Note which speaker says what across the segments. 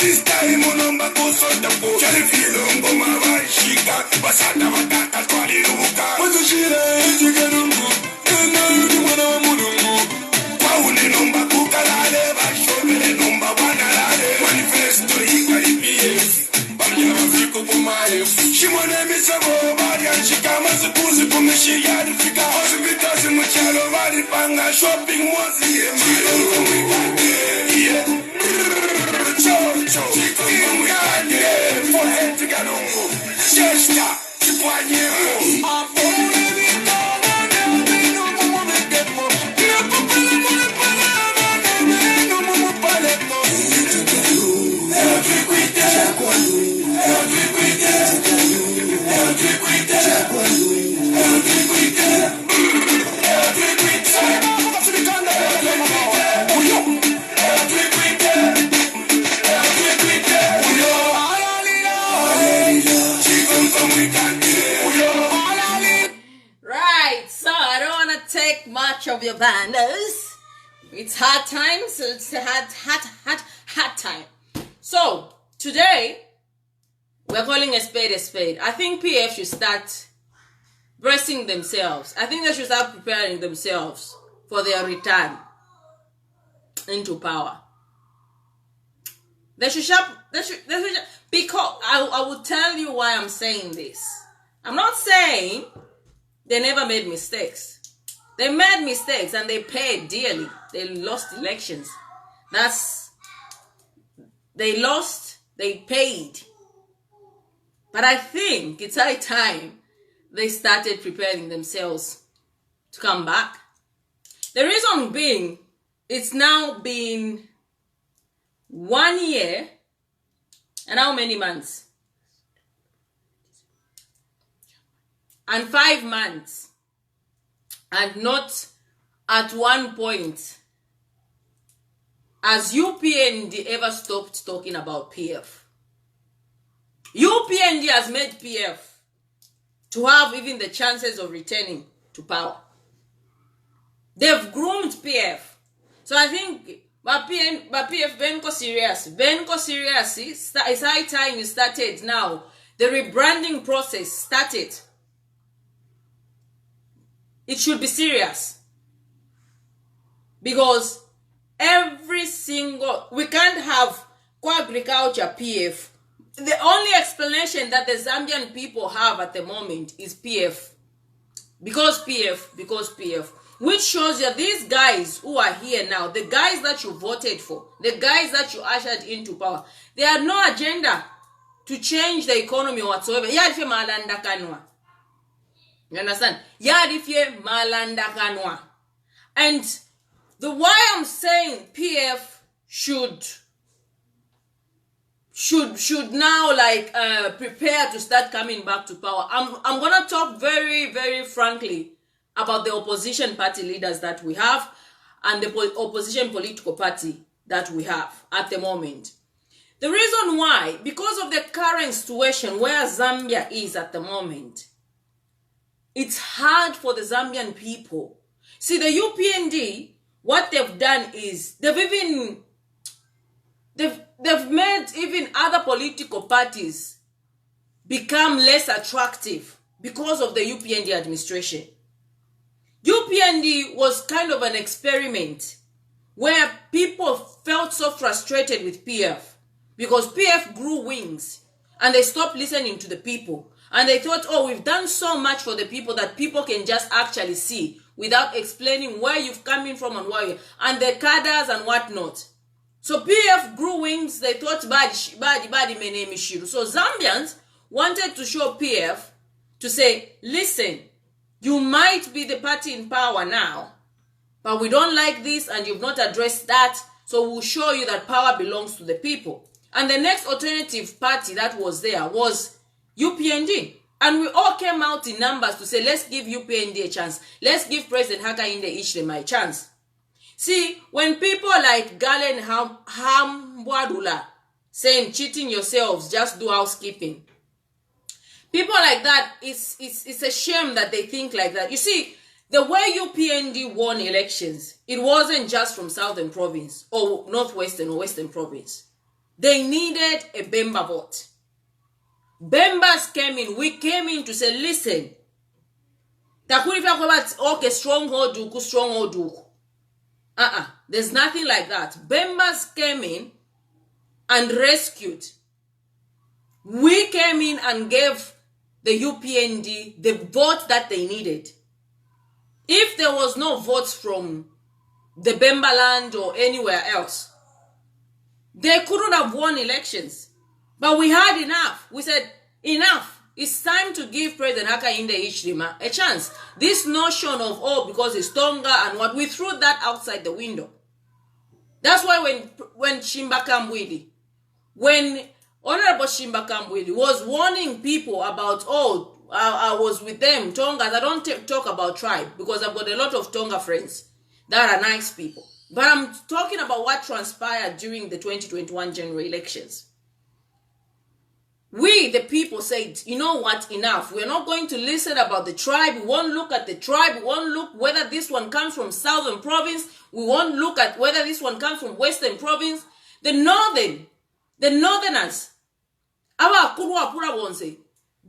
Speaker 1: This time unomba kusota po Chale filo ngoma washika Basata wataka kwa liluka Wazushira ejika nungu Kena yuki wana wa mulungu Kwa ulinomba kukalale Bashobele nomba wanalale Manifesto ikaribie Banya wafiko kumae Shimone misabo Bari anshika Mazukuzi kumishi yadi fika Hospitasi mchalo Bari panga Shopping mozi Chilo kumikate Yeah Chocho, ingane, forehead ganongo, chesta, chipanyeko, apone vitama, no mumu vekepo, no mumu paleto, every
Speaker 2: much of your banners. It's hard time, so it's a hard time. So today we're calling a spade a spade. I think PF should start bracing themselves. I think they should start preparing themselves for their return into power. They should because I will tell you why I'm saying this. I'm not saying they never made mistakes. They made mistakes and they paid dearly. They lost elections. They lost, they paid. But I think it's high time they started preparing themselves to come back. The reason being, it's now been 1 year and how many months? And 5 months. And not at one point has UPND ever stopped talking about PF. UPND has made PF to have even the chances of returning to power. They've groomed PF. So I think PF Benko serious. It's high time you started now. The rebranding process started. It should be serious. Because we can't have agriculture PF. The only explanation that the Zambian people have at the moment is PF. Because PF. Which shows you these guys who are here now, the guys that you voted for, the guys that you ushered into power, they had no agenda to change the economy whatsoever. You understand? Yadifye malanda kanwa. And the why I'm saying PF should now prepare to start coming back to power. I'm gonna talk very, very frankly about the opposition party leaders that we have and the opposition political party that we have at the moment. The reason why, because of the current situation where Zambia is at the moment, it's hard for the Zambian people. See, the UPND, what they've done is they've made even other political parties become less attractive because of the UPND administration. UPND was kind of an experiment where people felt so frustrated with PF because PF grew wings and they stopped listening to the people. And they thought, oh, we've done so much for the people that people can just actually see without explaining where you've come in from and why and the cadres and whatnot. So PF grew wings. They thought, badi my name is Shiru. So Zambians wanted to show PF to say, listen, you might be the party in power now, but we don't like this and you've not addressed that. So we'll show you that power belongs to the people. And the next alternative party that was there was UPND. And we all came out in numbers to say, let's give UPND a chance. Let's give President Hakainde Hichilema a chance. See, when people like Galen Hambwadula saying, cheating yourselves, just do housekeeping. People like that, it's a shame that they think like that. You see, the way UPND won elections, it wasn't just from Southern Province or Northwestern or Western Province. They needed a Bemba vote. Bembas came in. We came in to say, listen, okay, stronghold duku, stronghold duku. There's nothing like that. Bembas came in and rescued. We came in and gave the UPND the vote that they needed. If there was no votes from the Bemba land or anywhere else, they couldn't have won elections. But we had enough. We said, enough. It's time to give President Hakainde Hichilema a chance. This notion of, because it's Tonga and what, we threw that outside the window. That's why when Shimba Kambwili, when Honorable Shimba Kambwili was warning people about, I was with them, Tongas. I don't talk about tribe because I've got a lot of Tonga friends that are nice people. But I'm talking about what transpired during the 2021 general elections. We, the people, said, you know what, enough. We're not going to listen about the tribe. We won't look at the tribe. We won't look whether this one comes from Southern Province. We won't look at whether this one comes from Western Province. The Northerners,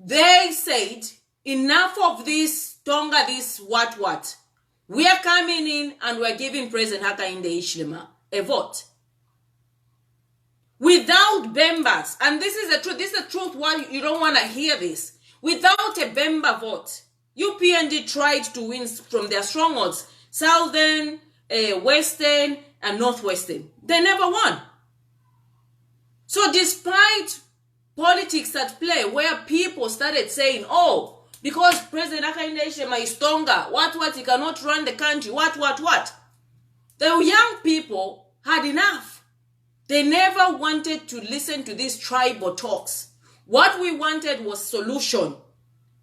Speaker 2: they said, enough of this Tonga, this what. We are coming in and we're giving President Hakainde Hichilema a vote. Without Bembas, and this is the truth why you don't want to hear this. Without a Bemba vote, UPND tried to win from their strongholds, Southern, Western, and Northwestern. They never won. So despite politics at play, where people started saying, because President Hakainde Hichilema is Tonga, what, he cannot run the country, what. The young people had enough. They never wanted to listen to these tribal talks. What we wanted was solution.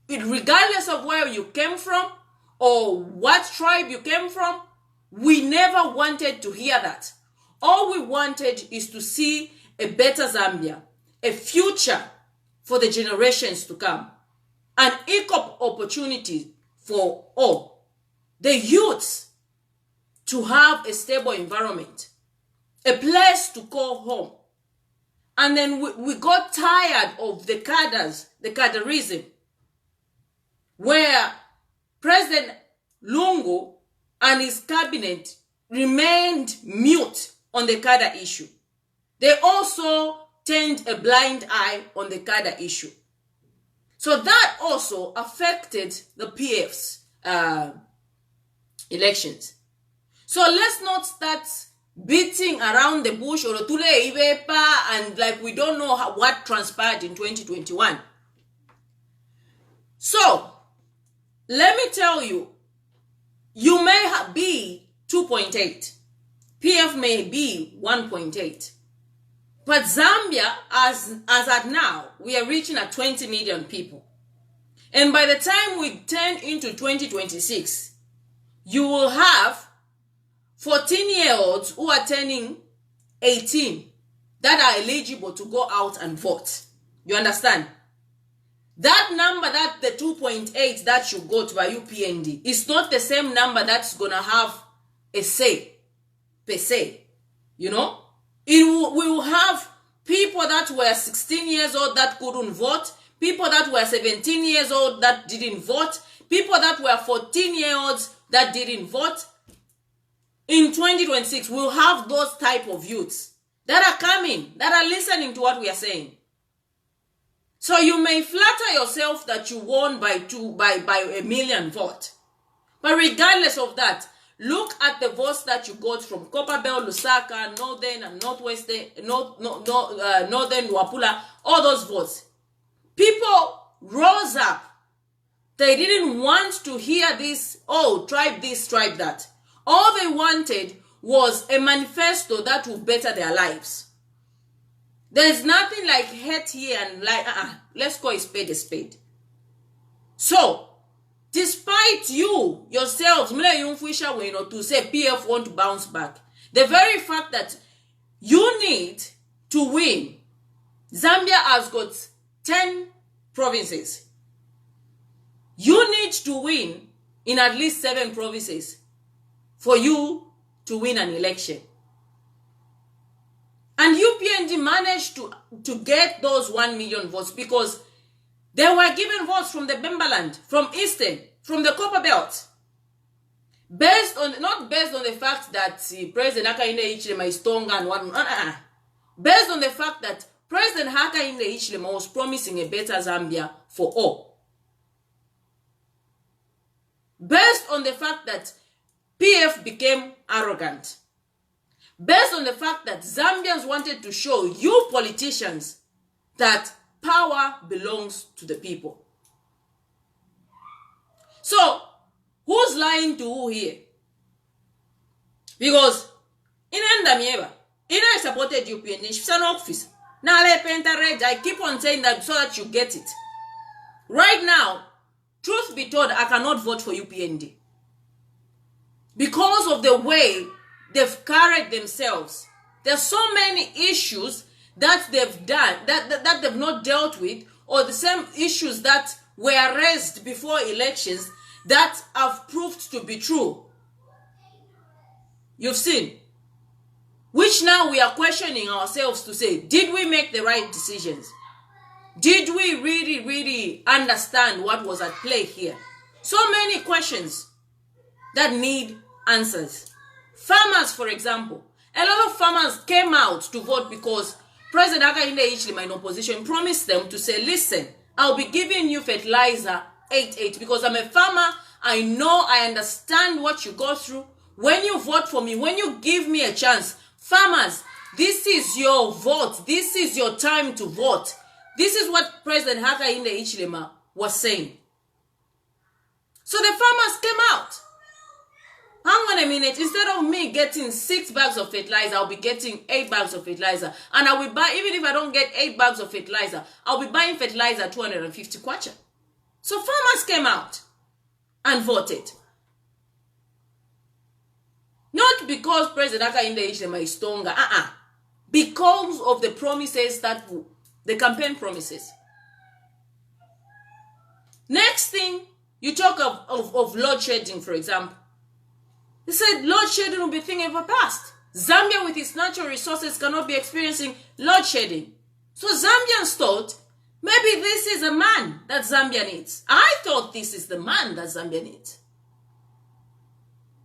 Speaker 2: Regardless of where you came from or what tribe you came from, we never wanted to hear that. All we wanted is to see a better Zambia, a future for the generations to come, an equal opportunity for all. The youths to have a stable environment, a place to call home. And then we got tired of the cadres, the cadreism, where President Lungu and his cabinet remained mute on the cadre issue. They also turned a blind eye on the cadre issue. So that also affected the PF's elections. So let's not start beating around the bush or and like we don't know what transpired in 2021. So let me tell you, you may be 2.8, PF may be 1.8, but Zambia, as at now, we are reaching at 20 million people. And by the time we turn into 2026, you will have 14-year-olds who are turning 18 that are eligible to go out and vote. You understand? That number, that the 2.8 that should go to by UPND, is not the same number that's going to have a say, per se. You know? We will have people that were 16 years old that couldn't vote, people that were 17 years old that didn't vote, people that were 14-year-olds that didn't vote. In 2026, we'll have those type of youths that are coming, that are listening to what we are saying. So you may flatter yourself that you won by 1 million votes. But regardless of that, look at the votes that you got from Copperbelt, Lusaka, Northern and Northwestern, Northern Wapula, all those votes. People rose up. They didn't want to hear this, tribe this, tribe that. All they wanted was a manifesto that would better their lives. There's nothing like hate here and like, let's call a spade a spade. So, despite you, yourselves, to say PF want to bounce back, the very fact that you need to win, Zambia has got 10 provinces. You need to win in at least 7 provinces for you to win an election. And UPND managed to get those 1 million votes because they were given votes from the Bembaland, from Eastern, from the Copper Belt. Not based on the fact that President Hakainde Hichilema is strong and one. Based on the fact that President Hakainde Hichilema was promising a better Zambia for all. Based on the fact that PF became arrogant. Based on the fact that Zambians wanted to show you politicians that power belongs to the people. So, who's lying to who here? Because in Endamieba, I supported UPND. She's an office. Now I keep on saying that so that you get it. Right now, truth be told, I cannot vote for UPND. Because of the way they've carried themselves. There's so many issues that they've done, that they've not dealt with, or the same issues that were raised before elections that have proved to be true. You've seen. Which now we are questioning ourselves to say, did we make the right decisions? Did we really understand what was at play here? So many questions that need answers. Farmers, for example, a lot of farmers came out to vote because President Hakainde Hichilema in opposition promised them to say, listen, I'll be giving you fertilizer 8-8 because I'm a farmer. I know, I understand what you go through. When you vote for me, when you give me a chance, farmers, this is your vote. This is your time to vote. This is what President Hakainde Hichilema was saying. So the farmers came out. Hang on a minute, instead of me getting 6 bags of fertilizer, I'll be getting 8 bags of fertilizer. And I will buy, even if I don't get 8 bags of fertilizer, I'll be buying fertilizer 250 kwacha. So farmers came out and voted. Not because President Hakainde Hichilema is stronger, because of the promises the campaign promises. Next thing, you talk of load shedding, for example. They said load shedding will be a thing of the past. Zambia with its natural resources cannot be experiencing load shedding. So Zambians thought, maybe this is a man that Zambia needs. I thought this is the man that Zambia needs.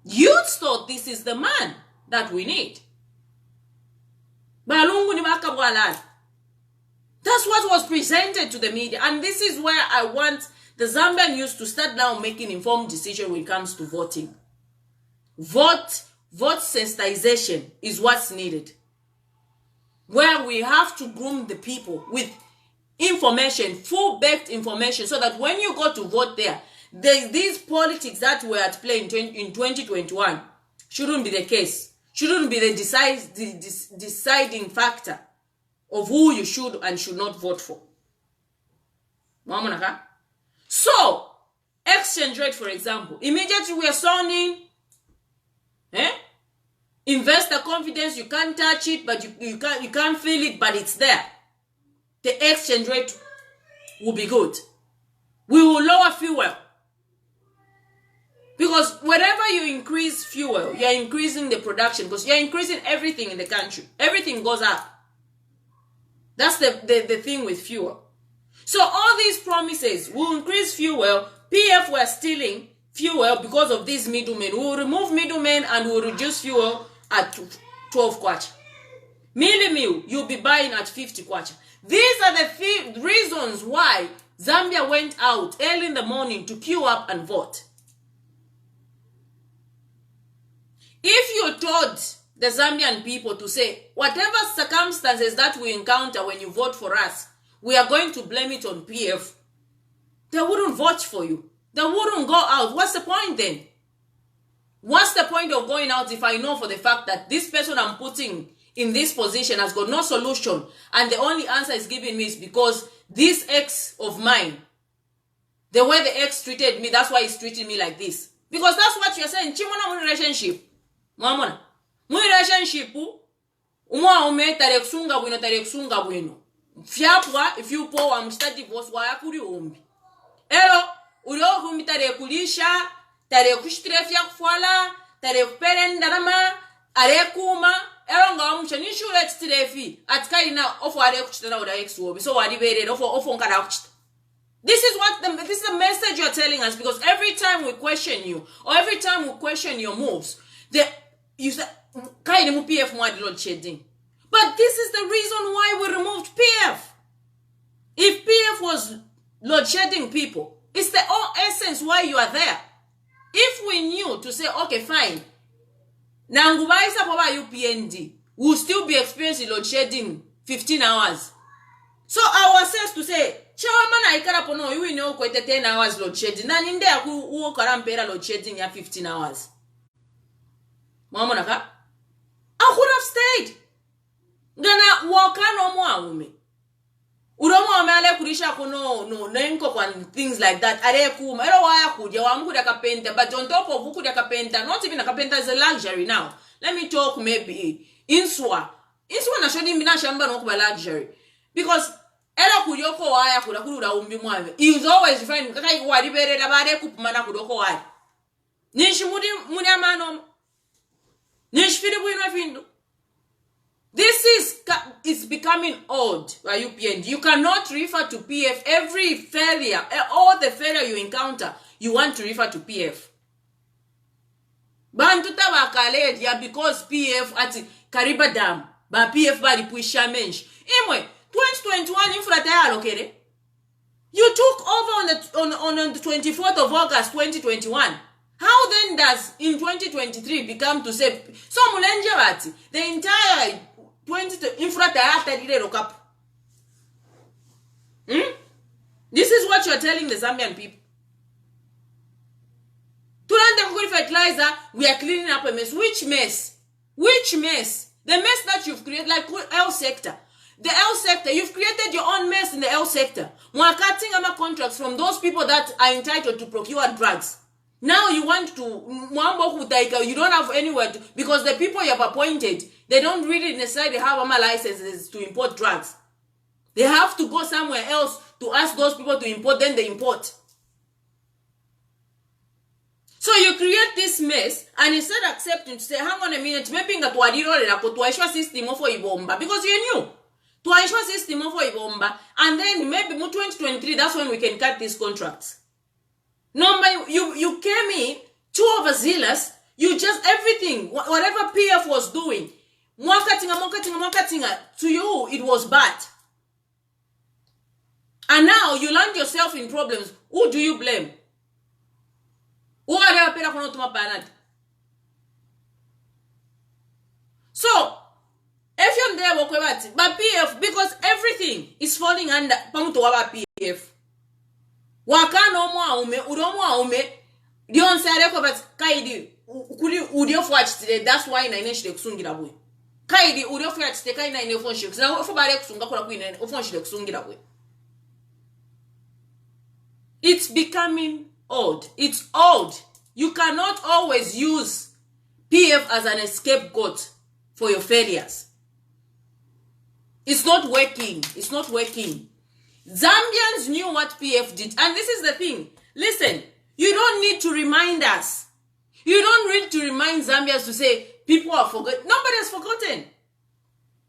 Speaker 2: Youths thought this is the man that we need. That's what was presented to the media. And this is where I want the Zambian youth to start now making informed decisions when it comes to voting. Vote sensitization is what's needed. Where we have to groom the people with information, full-baked information, so that when you go to vote there, these politics that were at play in 2021 shouldn't be the case. Shouldn't be the deciding factor of who you should and should not vote for. So, exchange rate, for example, immediately we are sounding investor confidence, you can't touch it, but you can't feel it, but it's there. The exchange rate will be good. We will lower fuel. Because whenever you increase fuel, you're increasing the production, because you're increasing everything in the country. Everything goes up. That's the thing with fuel. So all these promises will increase fuel. PF were stealing fuel because of these middlemen. We will remove middlemen and we will reduce fuel at 12 kwacha. Meal, you'll be buying at 50 kwacha. These are the reasons why Zambia went out early in the morning to queue up and vote. If you told the Zambian people to say, whatever circumstances that we encounter when you vote for us, we are going to blame it on PF, they wouldn't vote for you. They wouldn't go out. What's the point then? What's the point of going out if I know for the fact that this person I'm putting in this position has got no solution, and the only answer is giving me is because this ex of mine, the way the ex treated me, that's why he's treating me like this. Because that's what you're saying. Chimona relationship. Mwamona. Relationship. Umwa ume tareksunga bwino. Fiapwa, if you po wa mshita divorce wa yakuri umbi. Elo, ulio kumbi tarekulisha, tarekushtrefya kufwala, tarekuperenda nama, arekuma, elo nga mucha ni shule ttirefi atkai na ofo are kuchita na oda ex wobi so wadi bere ofo nkara kuchita. This is the message you're telling us, because every time we question you or every time we question your moves, you say kai ni PF mwadi load shedding. But this is the reason why we removed PF. If PF was load shedding people, it's the whole essence why you are there. If we knew to say, okay, fine, Nangubaisa Papa UPND will still be experiencing load shedding 15 hours. So our sense to say, Chawamana ikara pono, you know, quite 10 hours load shedding. Nan in there, who karampera load shedding ya 15 hours. Mamonaka, I could have stayed. Gana waka no more ume. Uromo amale kurisha kuno no nenko and things like that. Are kuma ero waya kuja wa mkuda kapenta, but on top of kuda kapenta, not even a kapenta is a luxury now. Let me talk maybe inswa na shodi mbina shamba no kuba luxury, because ero kujoko waya kuda kuda umbi mwawe. He is always referring kaka wadi bere da bare kupumana kudoko waya. Nishi mudi amano. Nishi fidi buino findu. This is becoming odd by UPND. You cannot refer to PF every failure, all the failure you encounter, you want to refer to PF. Bantuta bakale ya because PF at Kariba Dam, ba PF bari puisha mensh. Anyway, 2021 infrata alokere. You took over on the 24th of August 2021. How then does in 2023 become to say so mulenjawati the entire 20 infra up? This is what you are telling the Zambian people. To fertilizer, we are cleaning up a mess. Which mess? Which mess? The mess that you've created, like health sector. The health sector, you've created your own mess in the health sector. We're cutting our contracts from those people that are entitled to procure drugs. Now you want to, you don't have anywhere to, because the people you have appointed, they don't really necessarily have licenses to import drugs. They have to go somewhere else to ask those people to import, then they import. So you create this mess, and instead of accepting to say, hang on a minute, maybe nga tuadiro la kutuaishwa system ofo ibomba, because you knew. Tuaishwa system ofo ibomba, and then maybe 2023, that's when we can cut these contracts. No, you came in too overzealous. You just everything, whatever PF was doing, mwakatinga, to you it was bad. And now you land yourself in problems. Who do you blame? So, if you're there, but PF, because everything is falling under PF. Waka no mo aume, udomo aume, dion sare ko bat kaidi kuli udio fwach today. That's why na ineshi kusungira bwe. Kaidi udio fwach today kai na ine phone shik. Na ofo bare kusunga kola ku ine phone shik kusungira bwe. It's becoming old. It's old. You cannot always use PF as an scapegoat for your failures. It's not working. It's not working. Zambians knew what PF did. And this is the thing. Listen, you don't need to remind us. You don't need to remind Zambians to say people are forgotten. Nobody has forgotten.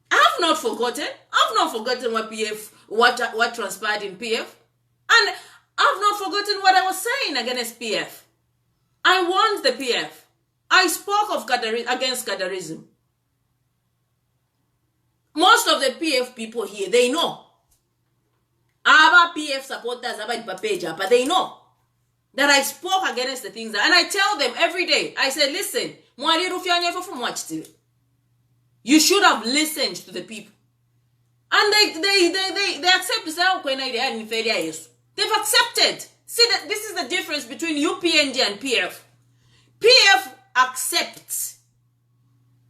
Speaker 2: I have not forgotten. I've not forgotten what transpired in PF. And I've not forgotten what I was saying against PF. I warned the PF. I spoke against Qatarism. Most of the PF people here, they know. Our PF supporters, but they know that I spoke against the things. And I tell them every day, I said, listen, you should have listened to the people. And they accept to say, they've accepted. See, that this is the difference between UPND and PF. PF accepts.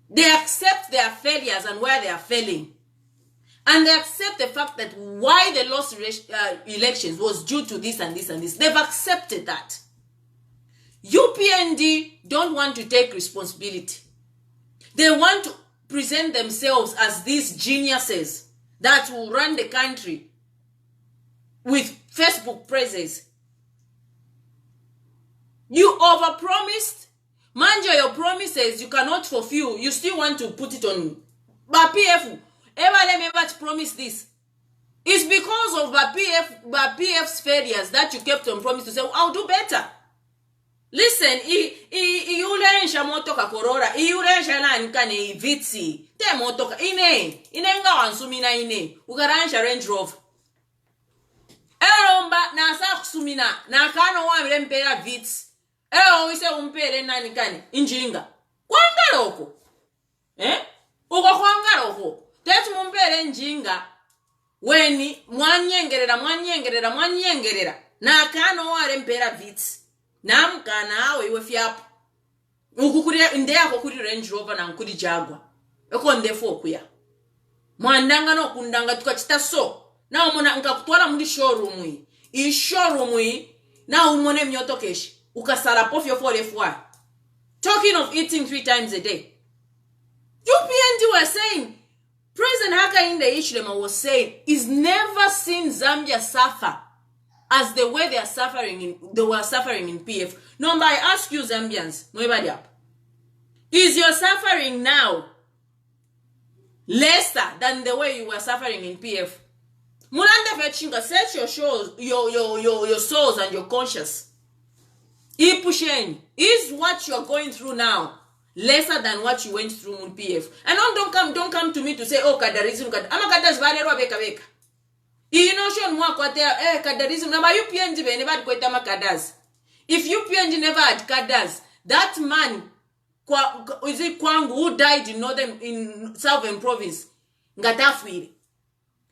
Speaker 2: They accept their failures and where they are failing. And they accept the fact that why they lost elections was due to this and this and this. They've accepted that. UPND don't want to take responsibility. They want to present themselves as these geniuses that will run the country with Facebook presence. You overpromised. Mind your promises you cannot fulfill. You still want to put it on But PF, ever remember to promise this? It's because of PF's failures that you kept on promise to say, I'll do better. Listen, iulensha motoka korora, iulensha na nkane vitsi, te motoka, inenga wansumina ukaransha Range Rover. Eromba na sa kusumina, na kano wa mpera vitsi. Wise umpere nani kane, injinga. Kwanga loko. Uko kwanga loko. Tetu mumpere njinga. Weni mwanyengerera na kano wale mpera vitsi namkana awe iwe fyapo ukukuri inde yako kuri Range Rover na nkuri Jaguar eko ndefo kuya mwandanga no kundanga tukachita so na umona nkakutwala muri showroom na umone mnyoto keshi ukasala pofyo fore fwa. Talking of eating 3 times a day, UPND were saying, President Hakainde Hichilema was saying, he's never seen Zambia suffer as the way they were suffering in PF. No, but I ask you Zambians, nobody up. Is your suffering now lesser than the way you were suffering in PF? Mulanda Fechinga, set your souls and your conscience. Ipusheni, is what you're going through now lesser than what you went through in PF? And don't come to me to say, oh, kadarism, amakadas valero beka. Inoshon mwa kwa kadarism, na ma UPND be never kweta makadas. If UPND never had kadas, that man is it Kwangu who died in Southern Province, ngatafwiri.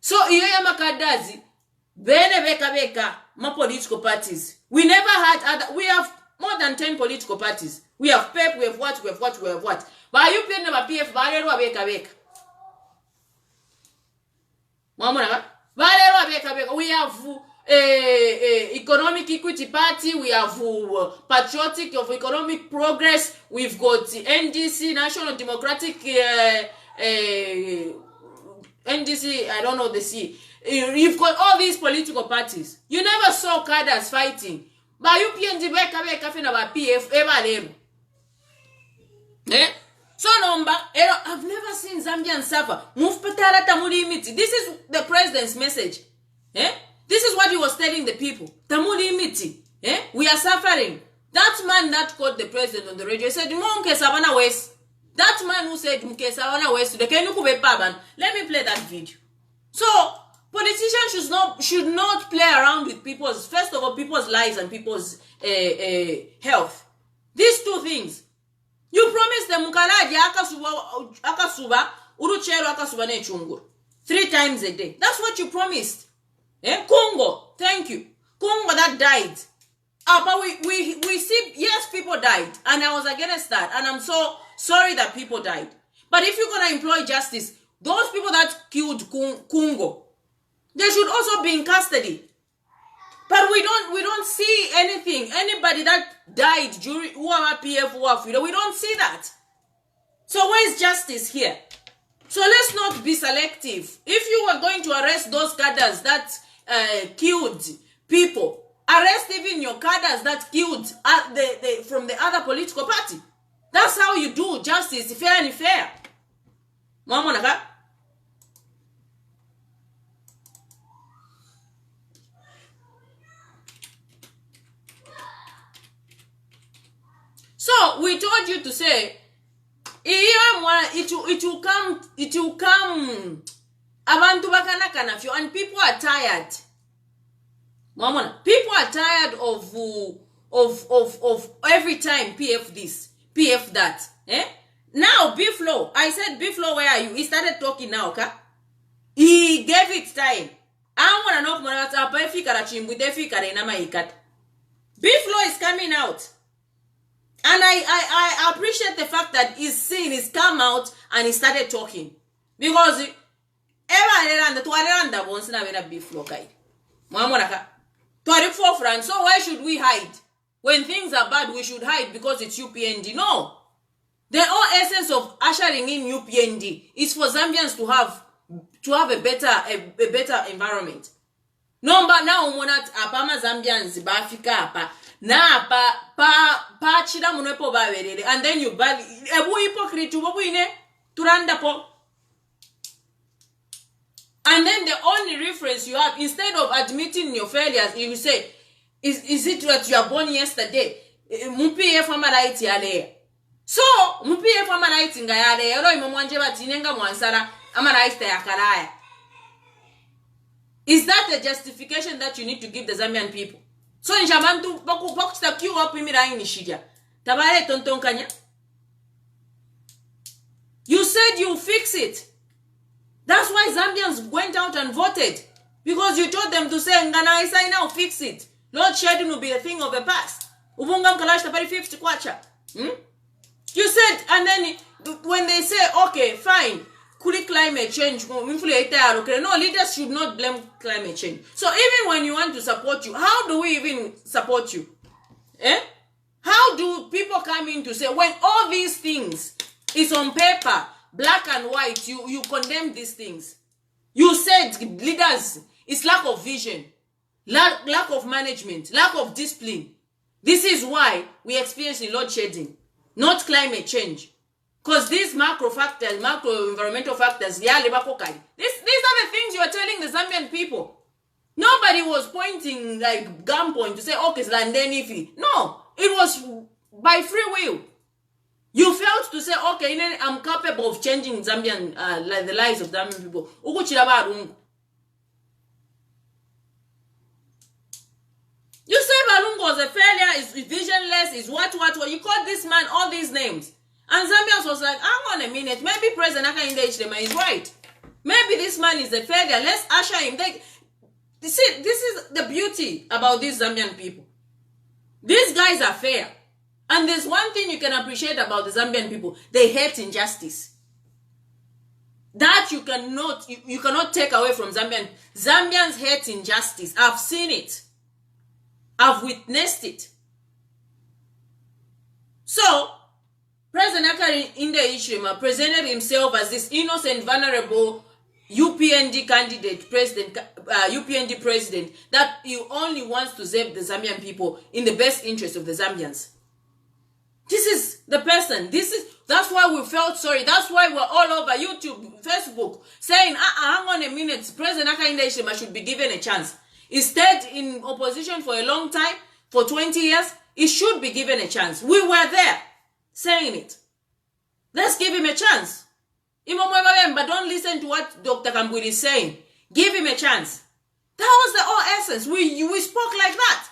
Speaker 2: So iyo ya makadazi bene beka ma political parties. We never had we have more than 10 political parties. We have PEP, we have what. But you pay never PF valero beka. Mamona valero beka. We have Economic Equity Party, we have Patriotic of Economic Progress, we've got NDC, National Democratic NDC, I don't know the C. You've got all these political parties. You never saw cadres fighting. But you PNG beka fina ba PF eba lemu. So number, I've never seen Zambians suffer. Move petara tamuli imiti. This is the president's message. This is what he was telling the people. Tamuli imiti. We are suffering. That man that called the president on the radio said, Mke Savannah West. That man who said Mke Savannah West, let me play that video. So politicians should not play around with people's lives and people's health. These two things. You promised them akasuba uruchero akasuba ne chunguru 3 times a day. That's what you promised. Congo, thank you. Congo that died. But we see, yes, people died, and I was against that, and I'm so sorry that people died. But if you're gonna employ justice, those people that killed Congo, they should also be in custody. But we don't see anything. Anybody that died during PF, we don't see that. So where is justice here? So let's not be selective. If you were going to arrest those cadres that killed people, arrest even your cadres that killed from the other political party. That's how you do justice, fair and fair. Mamonaka. So we told you to say it will come abantu bakanakanafyo, and people are tired. Mamona, people are tired of every time PF this, PF that. Now Biflo, I said Biflo, where are you? He started talking now, okay? He gave it time. I wanna know Biflo is coming out. And I appreciate the fact that he's come out and he started talking. Because so why should we hide? When things are bad, we should hide because it's UPND. No. The whole essence of ushering in UPND is for Zambians to have a better environment. No, but now apama Zambians Africa apa. Na pa chida munepo bawerele, and then you bali ebu hypocrite ubo ine turanda po And then the only reference you have, instead of admitting your failures, you say, is it that you are born yesterday? Mupi fama right yale. So, mupi fama right ngayale. Ero imamwanje batinenga mwansara ama right ya karaya. Is that the justification that you need to give the Zambian people? So, in Jamantu, baku sta queue up imira ini shija. Tabare tonton kanya. You said you fix it. That's why Zambians went out and voted. Because you told them to say, Ngana Isai now fix it. Load shedding will be a thing of the past. Ubungam kalash tabari 50 kwacha. You said, and then when they say, okay, fine, kuli climate change, no, leaders should not blame climate change. So even when you want to support you, how do we even support you? How do people come in to say, when all these things is on paper, black and white, you condemn these things? You said leaders, it's lack of vision, lack of management, lack of discipline. This is why we experience load shedding, not climate change. Because these macro factors, macro environmental factors, these are the things you are telling the Zambian people. Nobody was pointing like gunpoint to say, okay, Landenifi. No, it was by free will. You felt to say, okay, I'm capable of changing Zambian, like the lives of Zambian people. You say Balungu was a failure, is visionless, is what. You called this man all these names. And Zambians was like, hang on a minute, maybe President Hakainde Hichilema is right. Maybe this man is a failure. Let's usher him. This is the beauty about these Zambian people. These guys are fair. And there's one thing you can appreciate about the Zambian people. They hate injustice. That you cannot take away from Zambian. Zambians hate injustice. I've seen it. I've witnessed it. So, President Hakainde Hichilema presented himself as this innocent, vulnerable UPND candidate, UPND president, that he only wants to save the Zambian people in the best interest of the Zambians. This is the person. That's why we felt sorry. That's why we're all over YouTube, Facebook, saying, hang on a minute, President Hakainde Hichilema should be given a chance. He stayed in opposition for a long time, for 20 years. He should be given a chance. We were there saying it. Let's give him a chance. But don't listen to what Dr. Kambwili is saying. Give him a chance. That was the whole essence. We spoke like that.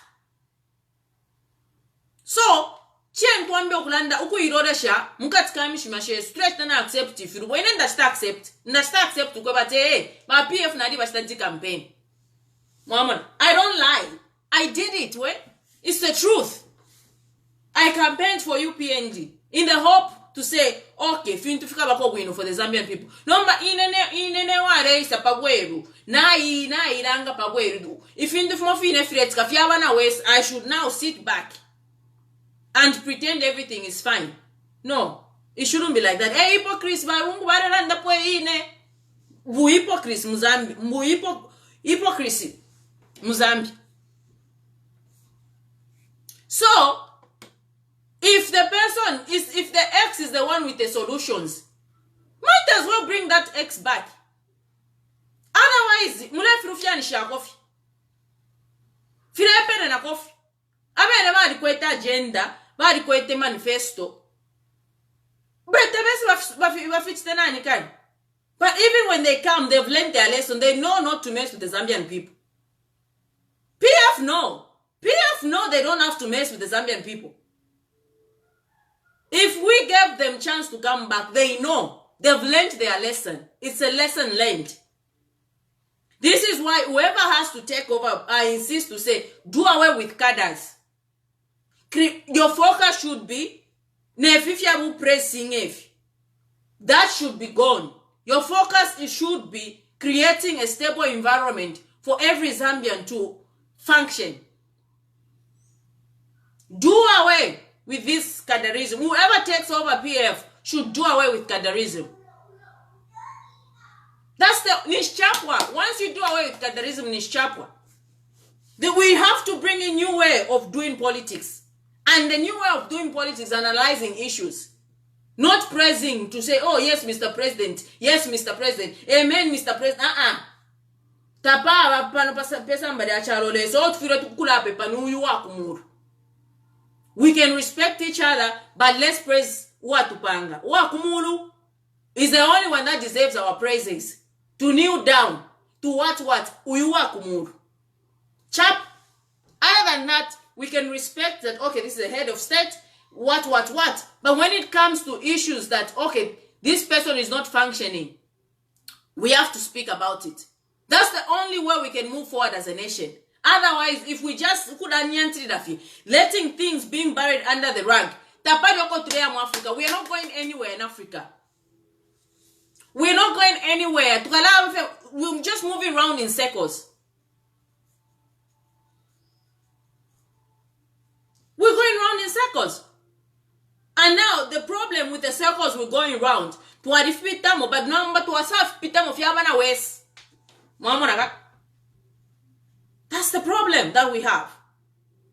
Speaker 2: So, Chien Kwambe Okulanda, Uku Irodesha, Mukatkamishimashe, straight and accept if you win and accept. Nasta accept to go back, my PF Nadi Bastanti campaign. Mama, I don't lie. I did it, well. It's the truth. I campaigned for UPND in the hope to say, okay, fintufika bako wino for the Zambian people. Nomba inene ware isa pagweru. Na iranga pagweru. If intufmofine fretka fiabana west, I should now sit back and pretend everything is fine. No, it shouldn't be like that. Hey, hypocrites, barungu baranda po ine. Bu hypocrites Muzambi. Hypocrisy Muzambi. So, if the X is the one with the solutions, might as well bring that X back. Otherwise, mule firufia nisha kofi. Firepene na kofi. Abene ba dikwete agenda, ba dikwete manifesto. Bete besi bafitite nani kai. But even when they come, they've learned their lesson. They know not to mess with the Zambian people. PF know they don't have to mess with the Zambian people. If we gave them chance to come back, they know. They've learned their lesson. It's a lesson learned. This is why whoever has to take over, I insist to say, do away with cadres. Your focus should be, that should be gone. Your focus should be creating a stable environment for every Zambian to function. Do away with this cadreism. Whoever takes over PF should do away with cadreism. That's the Nishchapwa. Once you do away with cadreism, Nishchapwa, then we have to bring a new way of doing politics. And the new way of doing politics is analyzing issues. Not praising to say, oh, yes, Mr. President. Yes, Mr. President. Amen, Mr. President. Tapa pano pesa mbade acharole so tufiro tukula pe panu yuwa kumuru. We can respect each other, but let's praise Uatupanga. Uakumulu is the only one that deserves our praises. To kneel down, to what? Uyuakumulu. Chap, other than that, we can respect that, okay, this is the head of state, what. But when it comes to issues that, okay, this person is not functioning, we have to speak about it. That's the only way we can move forward as a nation. Otherwise, if we just letting things being buried under the rug, we are not going anywhere in Africa. We're not going anywhere. We're just moving around in circles. We're going around in circles. And now the problem with the circles we're going around, but number to ourselves, that's the problem that we have.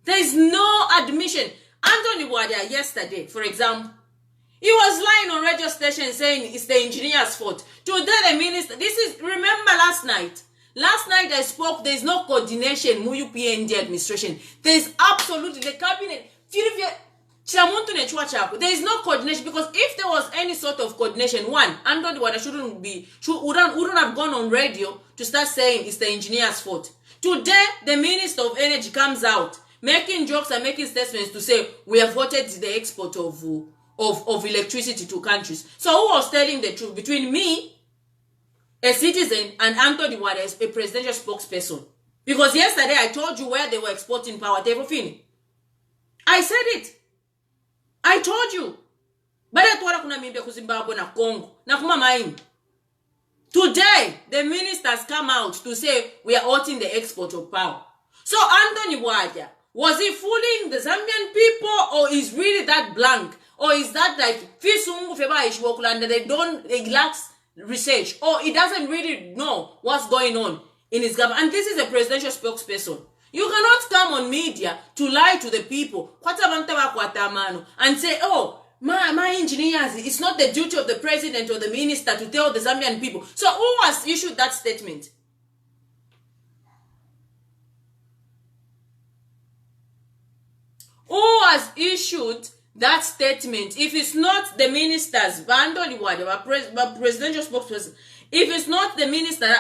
Speaker 2: There is no admission. Anthony Wadia yesterday, for example, he was lying on radio station saying it's the engineer's fault. Today the minister, remember last night I spoke, there is no coordination, Muyu PND administration. There is absolutely, the cabinet, there is no coordination, because if there was any sort of coordination, one, Anthony Wadia wouldn't have gone on radio to start saying it's the engineer's fault. Today, the Minister of Energy comes out, making jokes and making statements to say, we have voted the export of electricity to countries. So who was telling the truth? Between me, a citizen, and Anthony Wade, a presidential spokesperson. Because yesterday I told you where they were exporting power. I said it. I told you. But Zimbabwe na Congo. Na kuma maini. Today, the ministers come out to say we are halting the export of power. So Anthony Wade, was he fooling the Zambian people, or is really that blank? Or is that like they lack research, or he doesn't really know what's going on in his government? And this is a presidential spokesperson. You cannot come on media to lie to the people and say, oh, my engineers, it's not the duty of the president or the minister to tell the Zambian people. So who has issued that statement? Who has issued that statement? If it's not the ministers, presidential spokesperson, if it's not the minister,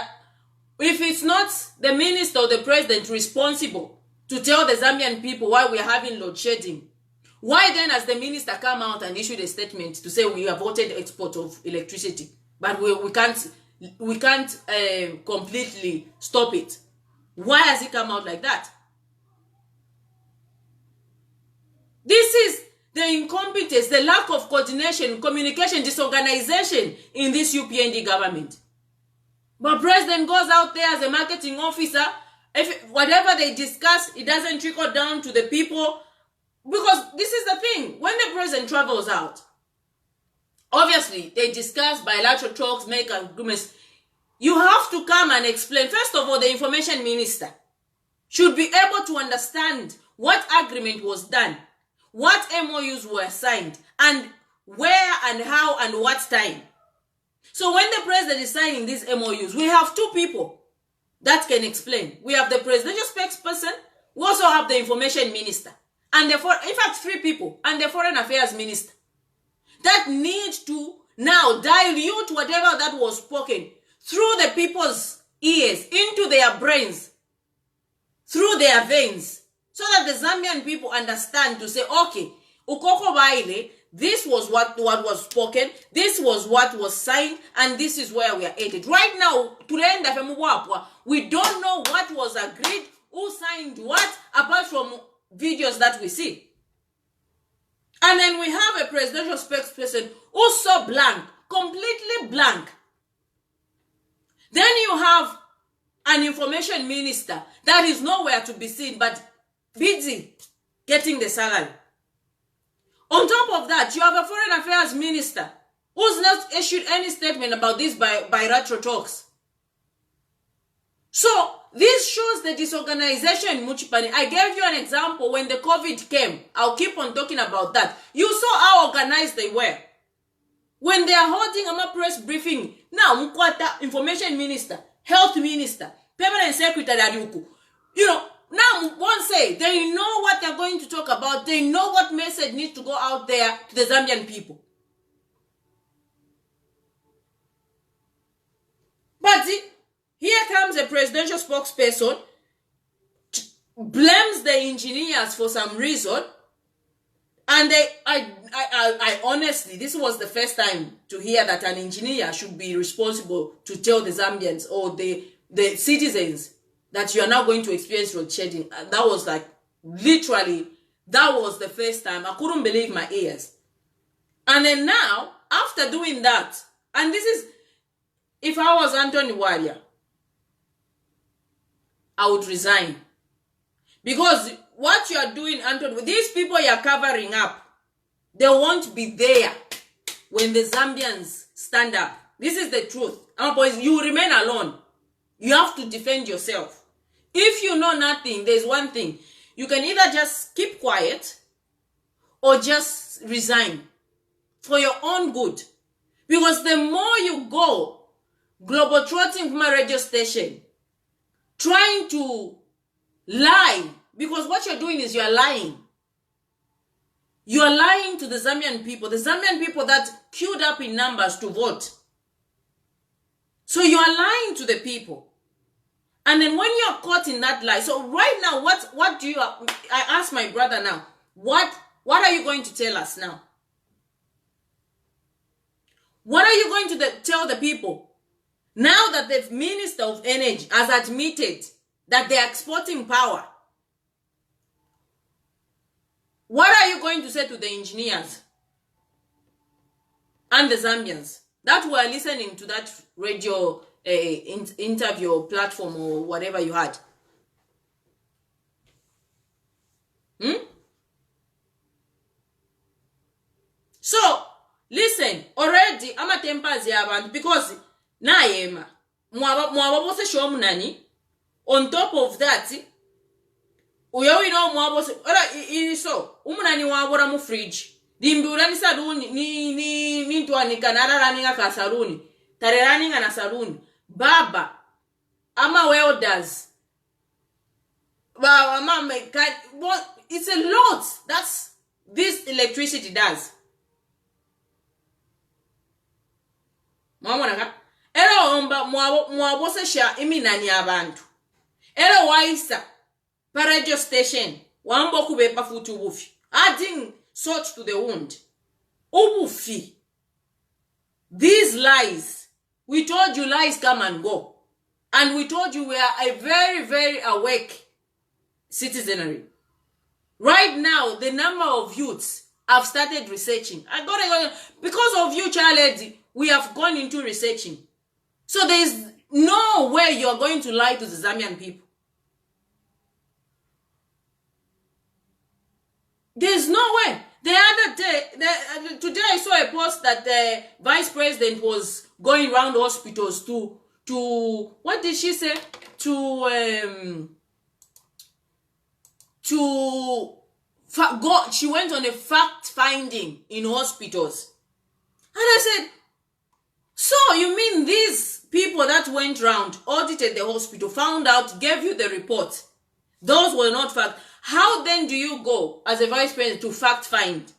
Speaker 2: if it's not the minister or the president responsible to tell the Zambian people why we are having load shedding, why then has the minister come out and issued a statement to say we have voted export of electricity, but we can't completely stop it? Why has he come out like that? This is the incompetence, the lack of coordination, communication, disorganization in this UPND government. But president goes out there as a marketing officer. If whatever they discuss, it doesn't trickle down to the people. Because this is the thing. When the president travels out, obviously, they discuss bilateral talks, make agreements. You have to come and explain. First of all, the information minister should be able to understand what agreement was done, what MOUs were signed, and where and how and what time. So when the president is signing these MOUs, we have two people that can explain. We have the presidential spokesperson. We also have the information minister. And in fact, three people, and the foreign affairs minister, that need to now dilute whatever that was spoken through the people's ears, into their brains, through their veins, so that the Zambian people understand to say, okay, Ukoko Baile, this was what was spoken, this was what was signed, and this is where we are headed. Right now, we don't know what was agreed, who signed what, apart from videos that we see. And then we have a presidential spokesperson who's so blank, completely blank. Then you have an information minister that is nowhere to be seen but busy getting the salary. On top of that, you have a foreign affairs minister who's not issued any statement about these bilateral talks. So this shows the disorganization in Muchipani. I gave you an example when the COVID came. I'll keep on talking about that. You saw how organized they were. When they are holding a press briefing, now Mukwata, information minister, health minister, permanent secretary Aduku. You know, now one say they know what they're going to talk about. They know what message needs to go out there to the Zambian people. But here comes a presidential spokesperson, blames the engineers for some reason, and I honestly, this was the first time to hear that an engineer should be responsible to tell the Zambians or the citizens that you are now going to experience road shedding. That was like, literally, that was the first time. I couldn't believe my ears. And then now, after doing that, and this is, if I was Anthony Warrior, I would resign. Because what you are doing, Anthony, these people you are covering up, they won't be there when the Zambians stand up. This is the truth. Boys, you remain alone. You have to defend yourself. If you know nothing, there's one thing. You can either just keep quiet or just resign for your own good. Because the more you go global trotting from a radio station, trying to lie, because what you're doing is you're lying. You're lying to the Zambian people that queued up in numbers to vote. So you are lying to the people. And then when you're caught in that lie, so right now, what do you, I ask my brother now, what are you going to tell us now? What are you going to tell the people? Now that the Minister of Energy has admitted that they are exporting power, what are you going to say to the engineers and the Zambians that were listening to that radio interview or platform or whatever you had? So, listen, already, I'm a tempers yabantu because na yema mwabose shomu nani. On top of that, uyawino mwabose so umunani wabora mu fridge. Dimbiurani saluni ni tuani kanara raninga ka saluni. Tare raninga na saluni. Baba ama welders. Mama, it's a lot. That's this electricity does. Mama, ero omba mwabose sha iminani abantu. Ero waisa pa radio station wambo kubepa futu ubufi. Adding salt to the wound. Ubufi. These lies. We told you lies come and go. And we told you we are a very, very awake citizenry. Right now, the number of youths have started researching. Because of you, child, we have gone into researching. So there is no way you are going to lie to the Zambian people. There's no way. The other day, today I saw a post that the vice president was going around hospitals to what did she say? She went on a fact finding in hospitals. And I said, so you mean these people that went around, audited the hospital, found out, gave you the report? Those were not fact. How then do you go as a vice president to fact find?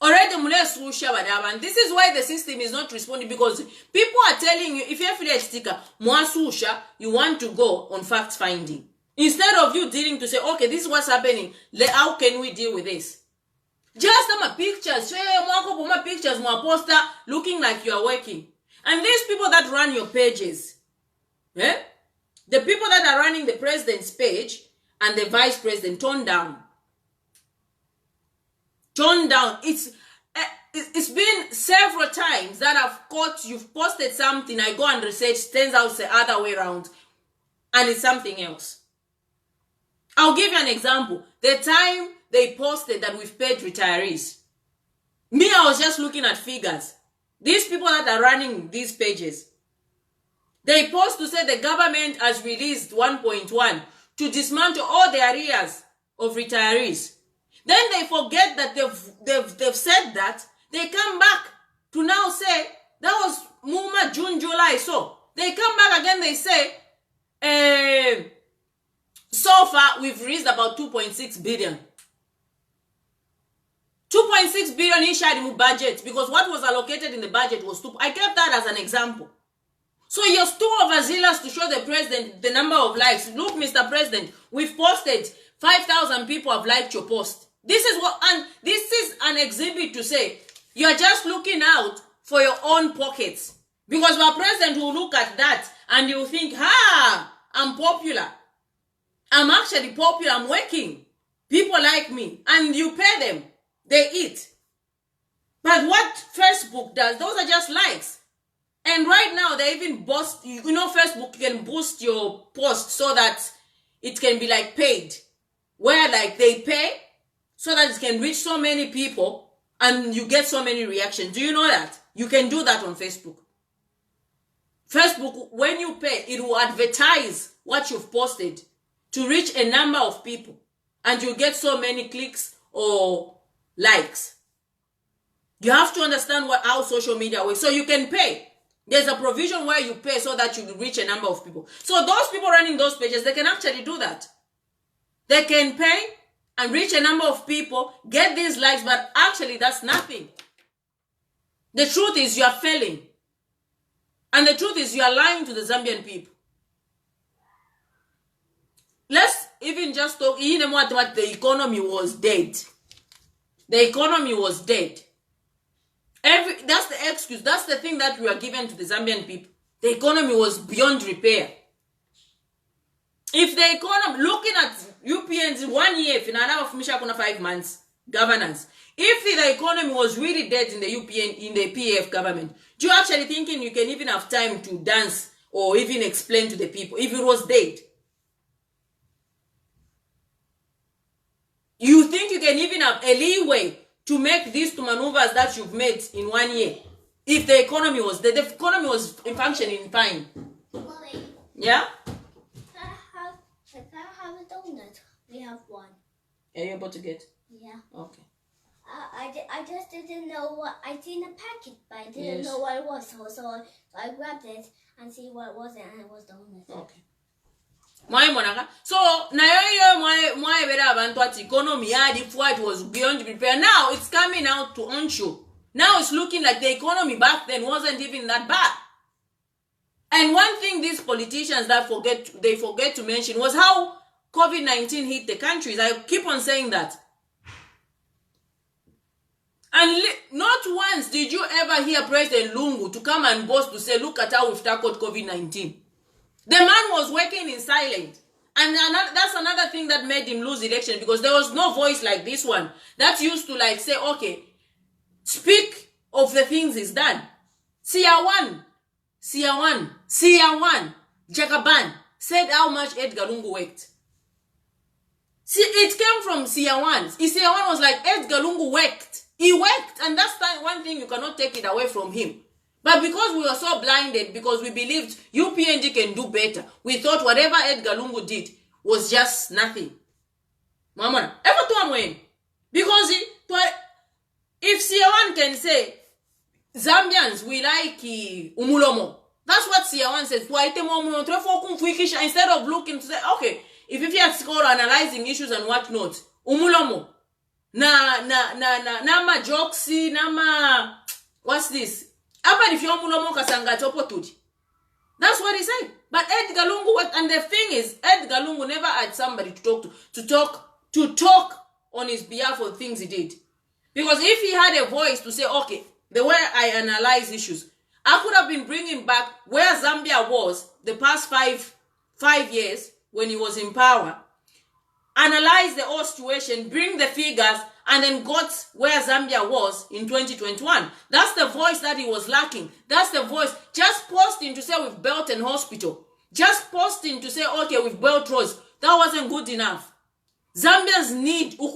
Speaker 2: Already, this is why the system is not responding, because people are telling you, if you have a sticker, you want to go on fact finding. Instead of you dealing to say, okay, this is what's happening. How can we deal with this? Just my pictures, pictures, my poster, looking like you are working. And these people that run your pages, the people that are running the president's page and the vice president, tone down. Tone down. It's been several times that I've caught, you've posted something, I go and research, turns out it's the other way around, and it's something else. I'll give you an example. The time they posted that we've paid retirees, me, I was just looking at figures. These people that are running these pages, they post to say the government has released 1.1 to dismantle all the arrears of retirees. Then they forget that they've said that. They come back to now say that was Muma, June, July. So they come back again. They say so far we've raised about 2.6 billion. 2.6 billion in budget, because what was allocated in the budget was I kept that as an example. So you're still overzealous to show the president the number of likes. Look, Mr. President, we've posted 5,000 people have liked your post. This is what, and this is an exhibit to say you're just looking out for your own pockets. Because our president will look at that and you think, I'm popular. I'm actually popular. I'm working. People like me. And you pay them. They eat. But what Facebook does, those are just likes. And right now, they even boost, Facebook can boost your post so that it can be like paid. Where like they pay so that it can reach so many people and you get so many reactions. Do you know that? You can do that on Facebook. Facebook, when you pay, it will advertise what you've posted to reach a number of people. And you get so many clicks or likes. You have to understand how social media works. So you can pay. There's a provision where you pay so that you reach a number of people. So those people running those pages, they can actually do that. They can pay and reach a number of people, get these likes, but actually that's nothing. The truth is you are failing. And the truth is you are lying to the Zambian people. Let's even just talk, what the economy was dead. The economy was dead. That's the excuse. That's the thing that we are given to the Zambian people. The economy was beyond repair. If the economy, looking at UPN's 1 year, for 5 months, governance, if the economy was really dead in the UPN, in the PF government, do you actually thinking you can even have time to dance or even explain to the people if it was dead? You think you can even have a leeway to make these two maneuvers that you've made in 1 year? If the economy was dead, the economy was functioning fine.
Speaker 3: Mommy,
Speaker 2: Yeah?
Speaker 3: can I have a donut? We have one.
Speaker 2: Are you able to get?
Speaker 3: Yeah.
Speaker 2: Okay.
Speaker 3: I just didn't know what, I seen a packet, but I didn't
Speaker 2: Yes.
Speaker 3: know what it was. So I grabbed it and see what it was, and it was donut.
Speaker 2: Okay. So nayo bera abantu ati economy yadi it was beyond repair. Now it's coming out to haunt you. Now it's looking like the economy back then wasn't even that bad. And one thing these politicians they forget to mention was how COVID-19 hit the countries. I keep on saying that. And not once did you ever hear President Lungu to come and boast to say, look at how we've tackled COVID-19. The man was working in silence. And that's another thing that made him lose election, because there was no voice like this one that used to like say, okay, speak of the things he's done. Siawan, Jakaban said how much Edgar Lungu worked. See, it came from Siawan. Siawan was like, Edgar Lungu worked. He worked, and that's one thing you cannot take it away from him. But because we were so blinded, because we believed UPNG can do better, we thought whatever Edgar Lungu did was just nothing. Mama, ever to him? Because if Siawan can say, Zambians, we like Umulomo. That's what Siawan says. Instead of looking to say, okay, if you have score analyzing issues and whatnot, Umulomo. Nama jokesi, nama, what's this? That's what he said. But Edgar Lungu worked, and the thing is, Edgar Lungu never had somebody to talk on his behalf of things he did. Because if he had a voice to say, okay, the way I analyze issues, I could have been bringing back where Zambia was the past five years when he was in power, analyze the whole situation, bring the figures, and then got where Zambia was in 2021. That's the voice that he was lacking. That's the voice. Just posting to say we've built an hospital. Just posting to say, okay, we've built roads. That wasn't good enough. Zambians need so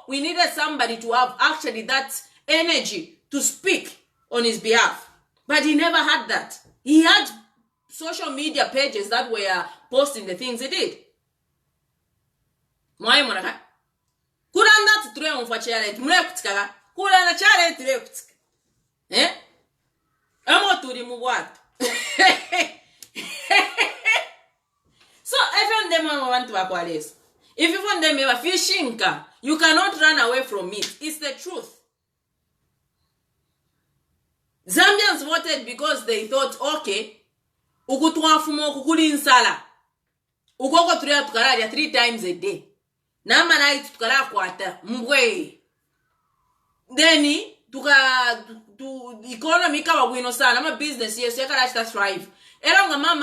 Speaker 2: we needed somebody to have actually that energy to speak on his behalf. But he never had that. He had social media pages that were posting the things he did. Kuranda triumfa chalet mlekutka kuranda chalet lekutka amo turi muwat If you find them ever fishing, you cannot run away from it. It's the truth. Zambians voted because they thought, okay, ukutuafumo kukuli insala. Ukoko turia tukalaria 3 times a day. Nama na itu tukala kwata mbwe. Then tu economy kawa bwino sana ama business yesu yakala chita thrive. Era nga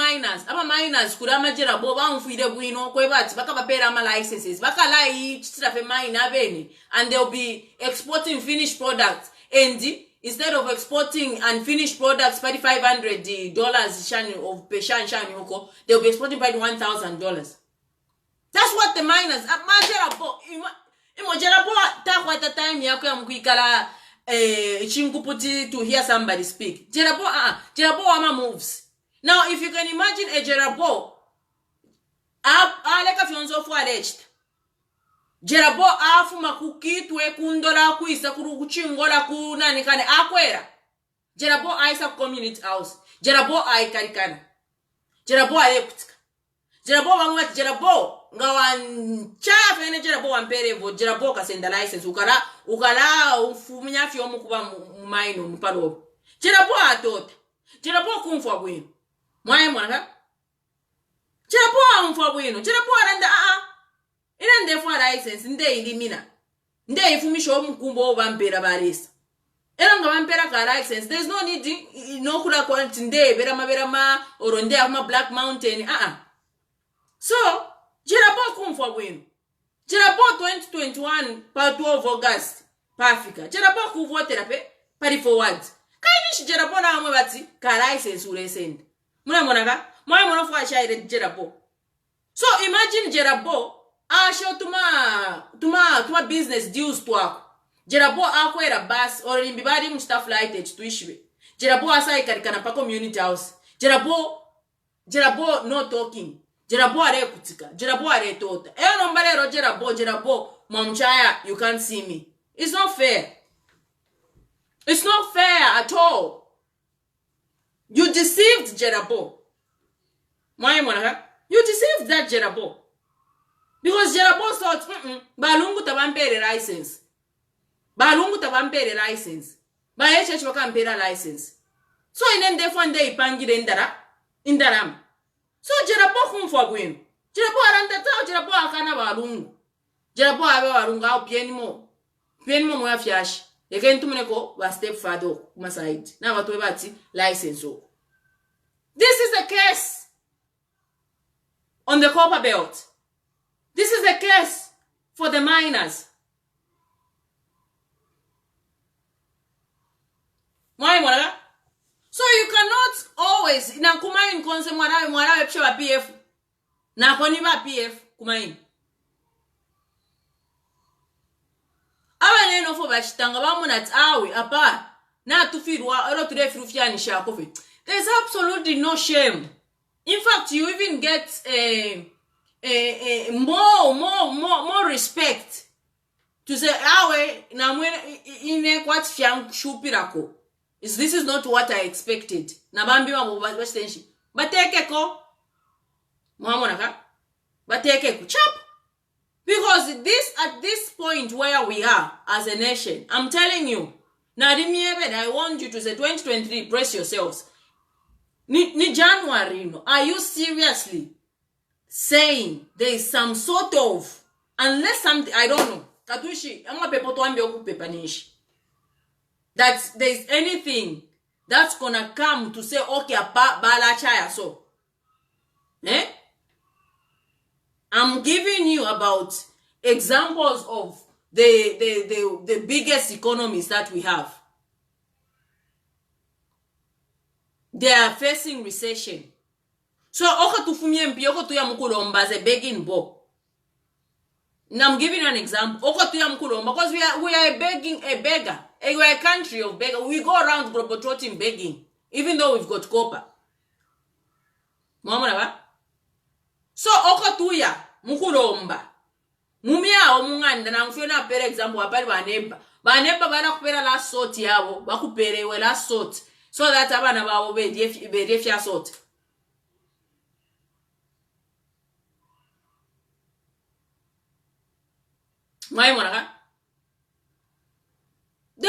Speaker 2: miners kura majera bo ba mfuide bwino kwe bati baka bapera ama licenses baka lai chitira fe mine bene, and they'll be exporting finished products, and instead of exporting and finished products by $500 of peshan shani huko, they'll be exporting by $1,000. That's what the miners majera bo imojera bo takwa at the time yako ya mkuikala chinguputi to hear somebody speak. Jerabo ama moves. Now, if you can imagine a Jerabo, aleka fyonzo fu alleged. Jerabo afu makukitwe kundola kuisa kurukuchingola kunani kane akwera. Jerabo aisa community house. Jerabo aikarikana. Jerabo alekutika. Jerabo wangwati Jerabo ngawanchaya fene Jerabo wamperevo. Jerabo kasenda license. Ukala ufumnya fyomu kuba mumaino mpalo. Jerabo atota. Jerabo kumfwa bwino. Mwae mwanaka? Jerabo amfwa bwino. Jerabo aranda ina ndefwa license nde ilimina. Nde ifumisho mkumbo obampera barisa. Era nga bampera ka license. There's no need no kula kwanti nde berama or nde ama Black Mountain. So, Jerabo kumfwa bwino. Jerabo 2021 pa 12 August pa Africa. Jerabo kuvotera pe pari forward. Kainishi Jerabo na amwe bati ka license uresende. Muna mwanaka? Mwae mwanafu ashaire Jerabo. So imagine Jerabo asho tuma business deals twako. Jerabo akwera bus or imbibari mstaff light tuishiwe. Jerabo asai karikana pa community house. Jerabo no talking. Jerabo are kutika. Jerabo are tota. Eyo nombalero Jerabo mamchaya, you can't see me. It's not fair. It's not fair at all. You deceived Jerabo. You deceived that Jerabo. Because Jerabo thought, balungu tabampere license. Balungu tabampere license. Ba HH wakampera license. So inende fande ipangire indaram. So Jerabo kumfwa bwino. Jerabo aranda tao Jerabo akana balungu. Jerabo abe balungu au pienimo moya fyashi. Again tumuneko wa step further kuma side. Na watu bati license. This is the case on the copper belt. This is the case for the miners. So you cannot always na kumain konse mwarawe pshe wa PF na koniba PF kumain. Awa neno fo bachitanga bamunat awe apa na tufirwa ero turefiru fyani shakofe. There's absolutely no shame. In fact, you even get more respect to say awe na mwene ine kwat fyang shupirako. This is not what I expected. Nabambi wa bashtenshi. Bateke ko mwamona ka? Bateke ko chap. Because at this point where we are as a nation, I'm telling you, I want you to say 2023, brace yourselves. Ni January, are you seriously saying there is some sort of, unless something, I don't know, Katushi, that there is anything that's gonna come to say, okay, bala chaya so. I'm giving you about examples of the biggest economies that we have. They are facing recession. So, oka tufumie mpi, oka tuya mkulomba ze begging bo. Now I'm giving you an example. Oka tuya mkulomba, because we are a beggar. We are a country of beggar. We go around globetrotting begging, even though we've got copper. Mwamuna. So, oka tuya mkulomba. Mumia o munganda na mfiona per example wapali banemba. Banemba bana kupera la sort yabo, bakupere we la sort. So that abana babo be defia sort. They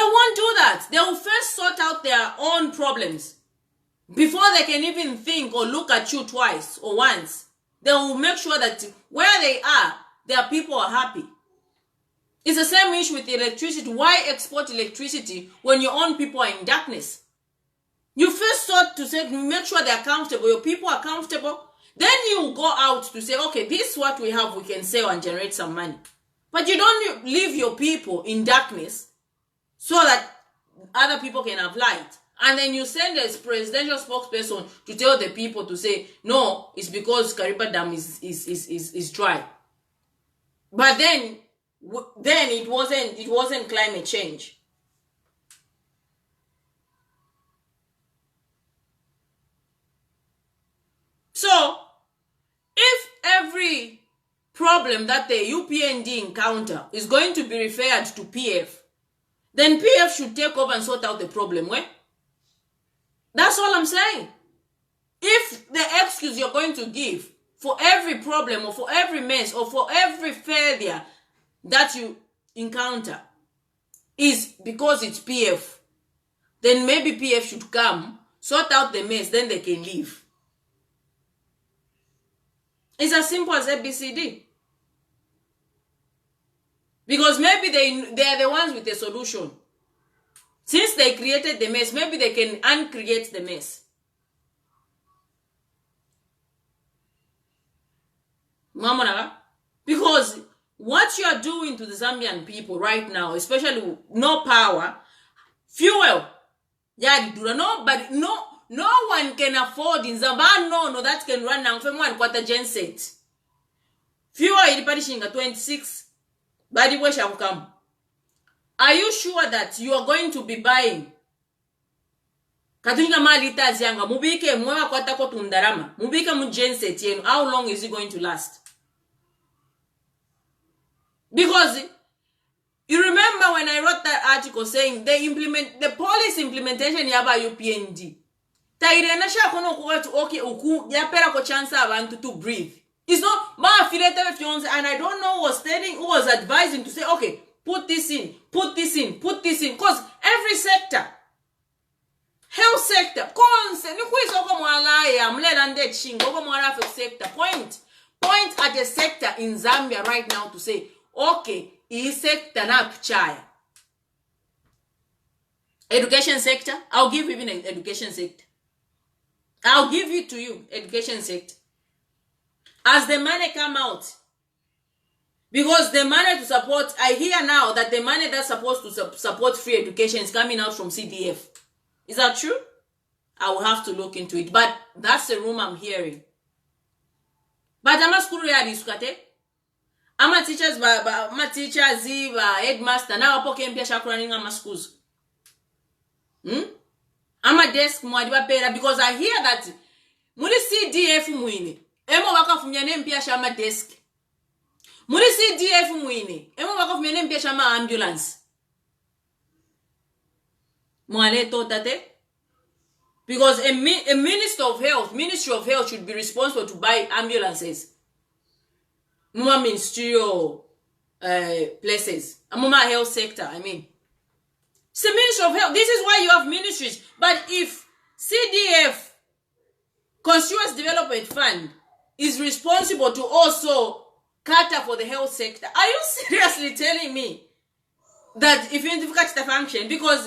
Speaker 2: won't do that. They will first sort out their own problems before they can even think or look at you twice or once. They will make sure that where they are, their people are happy. It's the same issue with electricity. Why export electricity when your own people are in darkness? You first start to say, make sure they're comfortable, your people are comfortable. Then you go out to say, okay, this is what we have, we can sell and generate some money. But you don't leave your people in darkness so that other people can have light. And then you send a presidential spokesperson to tell the people to say, no, it's because Kariba Dam is dry. But then it wasn't climate change. So, if every problem that the UPND encounter is going to be referred to PF, then PF should take over and sort out the problem. Well, that's all I'm saying. If the excuse you're going to give for every problem or for every mess or for every failure that you encounter is because it's PF, then maybe PF should come, sort out the mess, then they can leave. It's as simple as ABCD. Because maybe they are the ones with the solution. Since they created the mess, maybe they can uncreate the mess. Because what you are doing to the Zambian people right now, especially no power, fuel, no one can afford in Zambia. No, that can run now. Quarter gen set. Fuel is parishing at 26. Badi we shall come. Are you sure that you are going to be buying? Katunya malita zianga mubike mwa kwata ko tundarama. Mubike mu gen set yenu. How long is it going to last? Because you remember when I wrote that article saying the policy implementation yaba UPND. Tairena sha kono ko to okay uku yapera ko chance abantu to breathe. It's not my affiliated with Jones, and I don't know who was advising to say, okay, put this in. Because every sector, health sector, point at the sector in Zambia right now to say, okay, is sector na pichaya. Education sector, I'll give even an education sector. I'll give it to you, education sector. As the money come out, because the money to support, I hear now that the money that's supposed to support free education is coming out from CDF. Is that true? I will have to look into it, but that's the rumor I'm hearing. But I'm a school ready, I'm a teachers, my teachers, headmaster, now I'm running my schools. I'm a desk, because I hear that Muli CDF muini. Emo waka fumyane mpia shama desk. Muli CDF muini. Emo waka fumyane mpia shama ambulance. Mwale totate. Because a Ministry of Health should be responsible to buy ambulances. Muma ministerial places. Muma health sector, I mean. It's the Ministry of Health. This is why you have ministries. But if CDF, Constituency Development Fund, is responsible to also cater for the health sector, are you seriously telling me that if you identify the function, because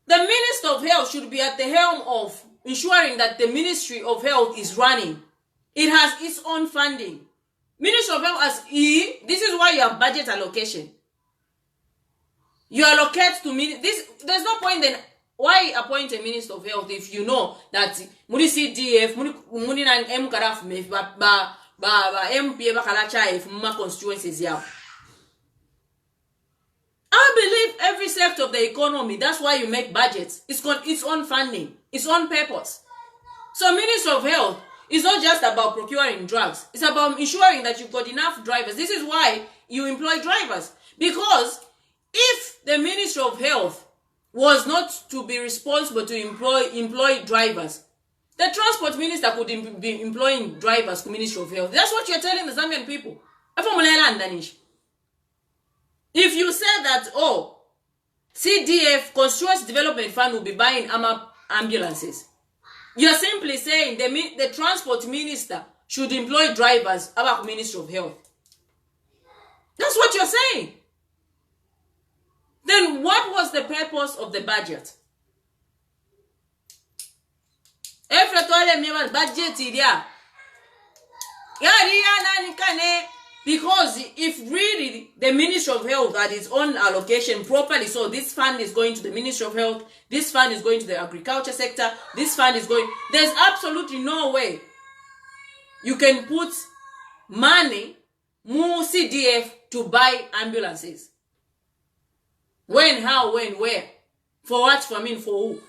Speaker 2: the Minister of Health should be at the helm of ensuring that the Ministry of Health is running. It has its own funding. Ministry of Health as this is why you have budget allocation. You allocate to this. There's no point then. Why appoint a Minister of Health if you know that muni CDF muni na MKRF me ba MP ba kalacha if ma constituencies yao. I believe every sector of the economy, that's why you make budgets. It's got its own funding, its own purpose. So Minister of Health is not just about procuring drugs. It's about ensuring that you've got enough drivers. This is why you employ drivers. Because if the Ministry of Health was not to be responsible to employ drivers, the Transport Minister could be employing drivers to Ministry of Health. That's what you're telling the Zambian people. If you say that, oh, CDF, Constituency Development Fund, will be buying ambulances, you're simply saying the transport minister should employ drivers about Ministry of Health. That's what you're saying. Then what was the purpose of the budget? Because if really the Ministry of Health had its own allocation properly, so this fund is going to the Ministry of Health, this fund is going to the agriculture sector, this fund is going... There's absolutely no way you can put money, more CDF, to buy ambulances. When, how, when, where? For what, for me, for who?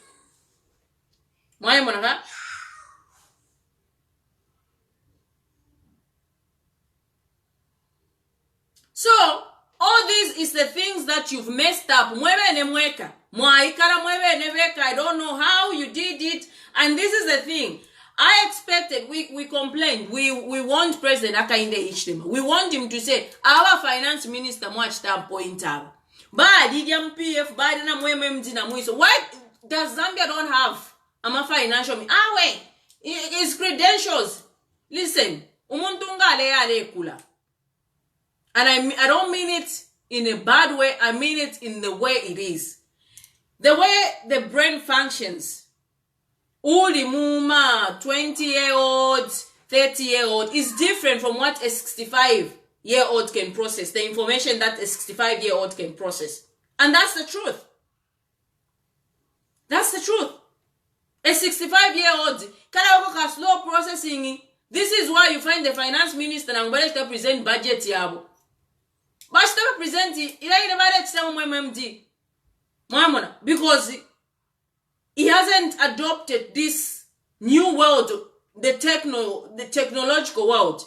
Speaker 2: So, all this is the things that you've messed up. I don't know how you did it. And this is the thing. I expected, we complained. We want President Hakainde Hichilema. We want him to say, our finance minister much time point out. Why does Zambia don't have a financial minister? Wait, his credentials. Listen, and I don't mean it in a bad way. I mean it in the way it is. The way the brain functions. All the muma, 20-year-old, 30-year-old is different from what a 65-year-old can process. The information that a 65-year-old can process. And that's the truth. That's the truth. A 65-year-old can slow processing. This is why you find the finance minister and where they present budget yabo. But they present it because he hasn't adopted this new world, the technological world.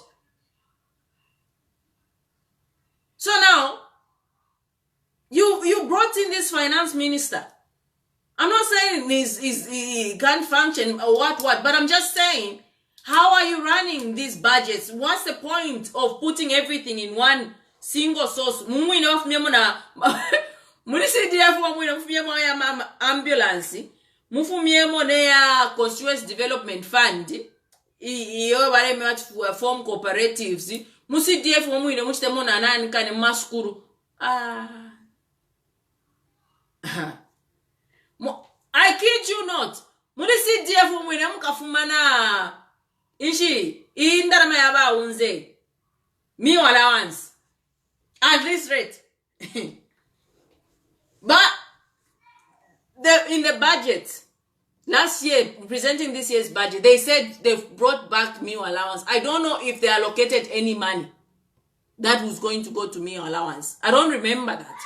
Speaker 2: So now you brought in this finance minister. I'm not saying he can't function or what, but I'm just saying, how are you running these budgets? What's the point of putting everything in one single source? Ambulance. Constituency Development Fund. Form cooperatives. I kid you not. Me allowance. At this rate. But in the budget, last year, presenting this year's budget, they said they've brought back meal allowance. I don't know if they allocated any money that was going to go to meal allowance. I don't remember that.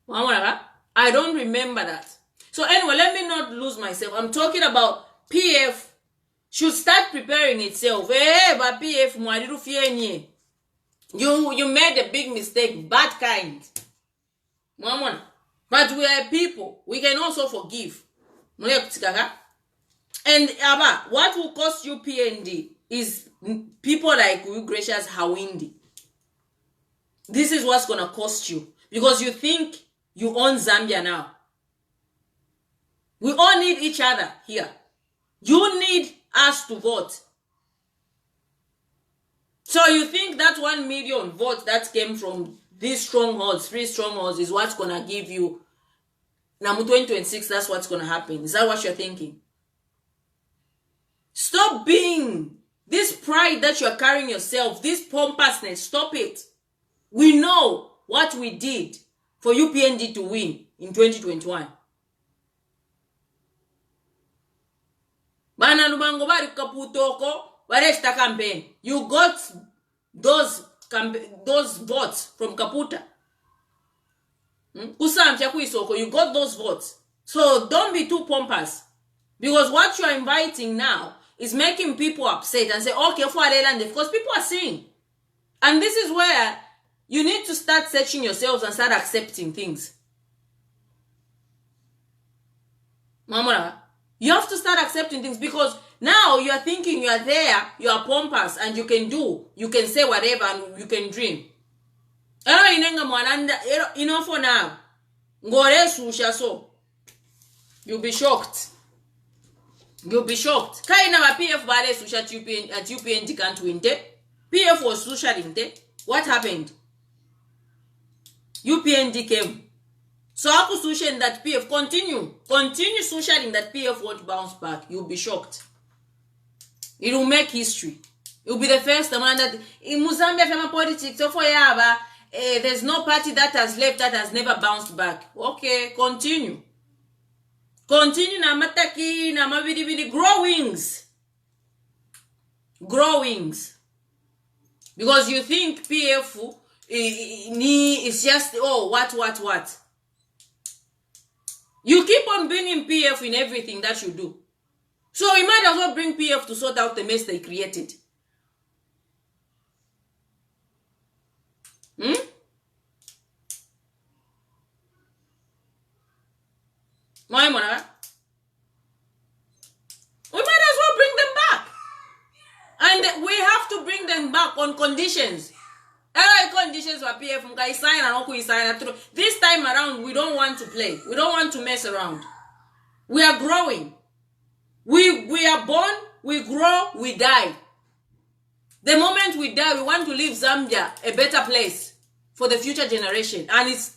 Speaker 2: I don't remember that. So anyway, let me not lose myself. I'm talking about PF should start preparing itself. But PF, you made a big mistake, bad kind. But we are people. We can also forgive. And what will cost you PND is people like you, Gracious Hawindi. This is what's going to cost you. Because you think you own Zambia now. We all need each other here. You need us to vote. So you think that 1 million votes that came from these strongholds, 3 strongholds, is what's going to give you Namu 2026, that's what's going to happen. Is that what you're thinking? Stop being this pride that you're carrying yourself, this pompousness, stop it. We know what we did for UPND to win in 2021. Bana lubango bari kaputoko, baresta campaign. You got those votes from Kaputa. You got those votes. So don't be too pompous. Because what you are inviting now is making people upset and say, okay, for Adelande, because people are seeing. And this is where you need to start searching yourselves and start accepting things. Mamora, you have to start accepting things because now you are thinking you are there, you are pompous, and you can say whatever and you can dream. Ero inenga mwananda for now. Ngore susha so. You'll be shocked. You'll be shocked. Kaina wa PF bale susha at UPND can't win te. PF was susha inte. What happened? UPND came. So aku susha that PF continue susha that PF won't bounce back. You'll be shocked. It will make history. It will be the first man that in Zambia from politics. So for Yaba, there's no party that has left that has never bounced back. Okay, continue. Continue na mataki na mabidi grow wings. Grow wings. Because you think PF is just what. You keep on bringing PF in everything that you do. So we might as well bring PF to sort out the mess they created. We might as well bring them back. And we have to bring them back on conditions. Conditions for PF sign and sign. This time around, we don't want to play. We don't want to mess around. We are growing. We are born, we grow, we die. The moment we die, we want to leave Zambia a better place for the future generation, and it's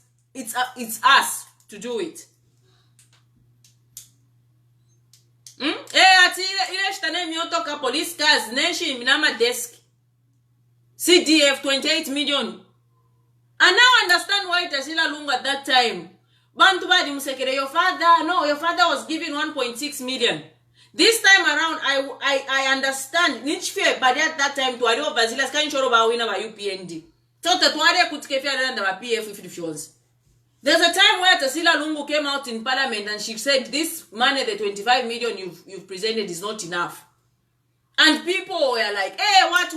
Speaker 2: us to do it. Police cars, nation, minama desk. CDF 28 million. And now I understand why Tasila Lungu at that time. Bantu badi musekere, your father was given 1.6 million. This time around, I understand. Niche fear, but at that time, to Adio Basilas can show about winner by UPND. So that Waria could keep under a PF if it was. There's a time where Tasila Lungu came out in parliament and she said, this money, the 25 million you've presented is not enough. And people were like, hey, what?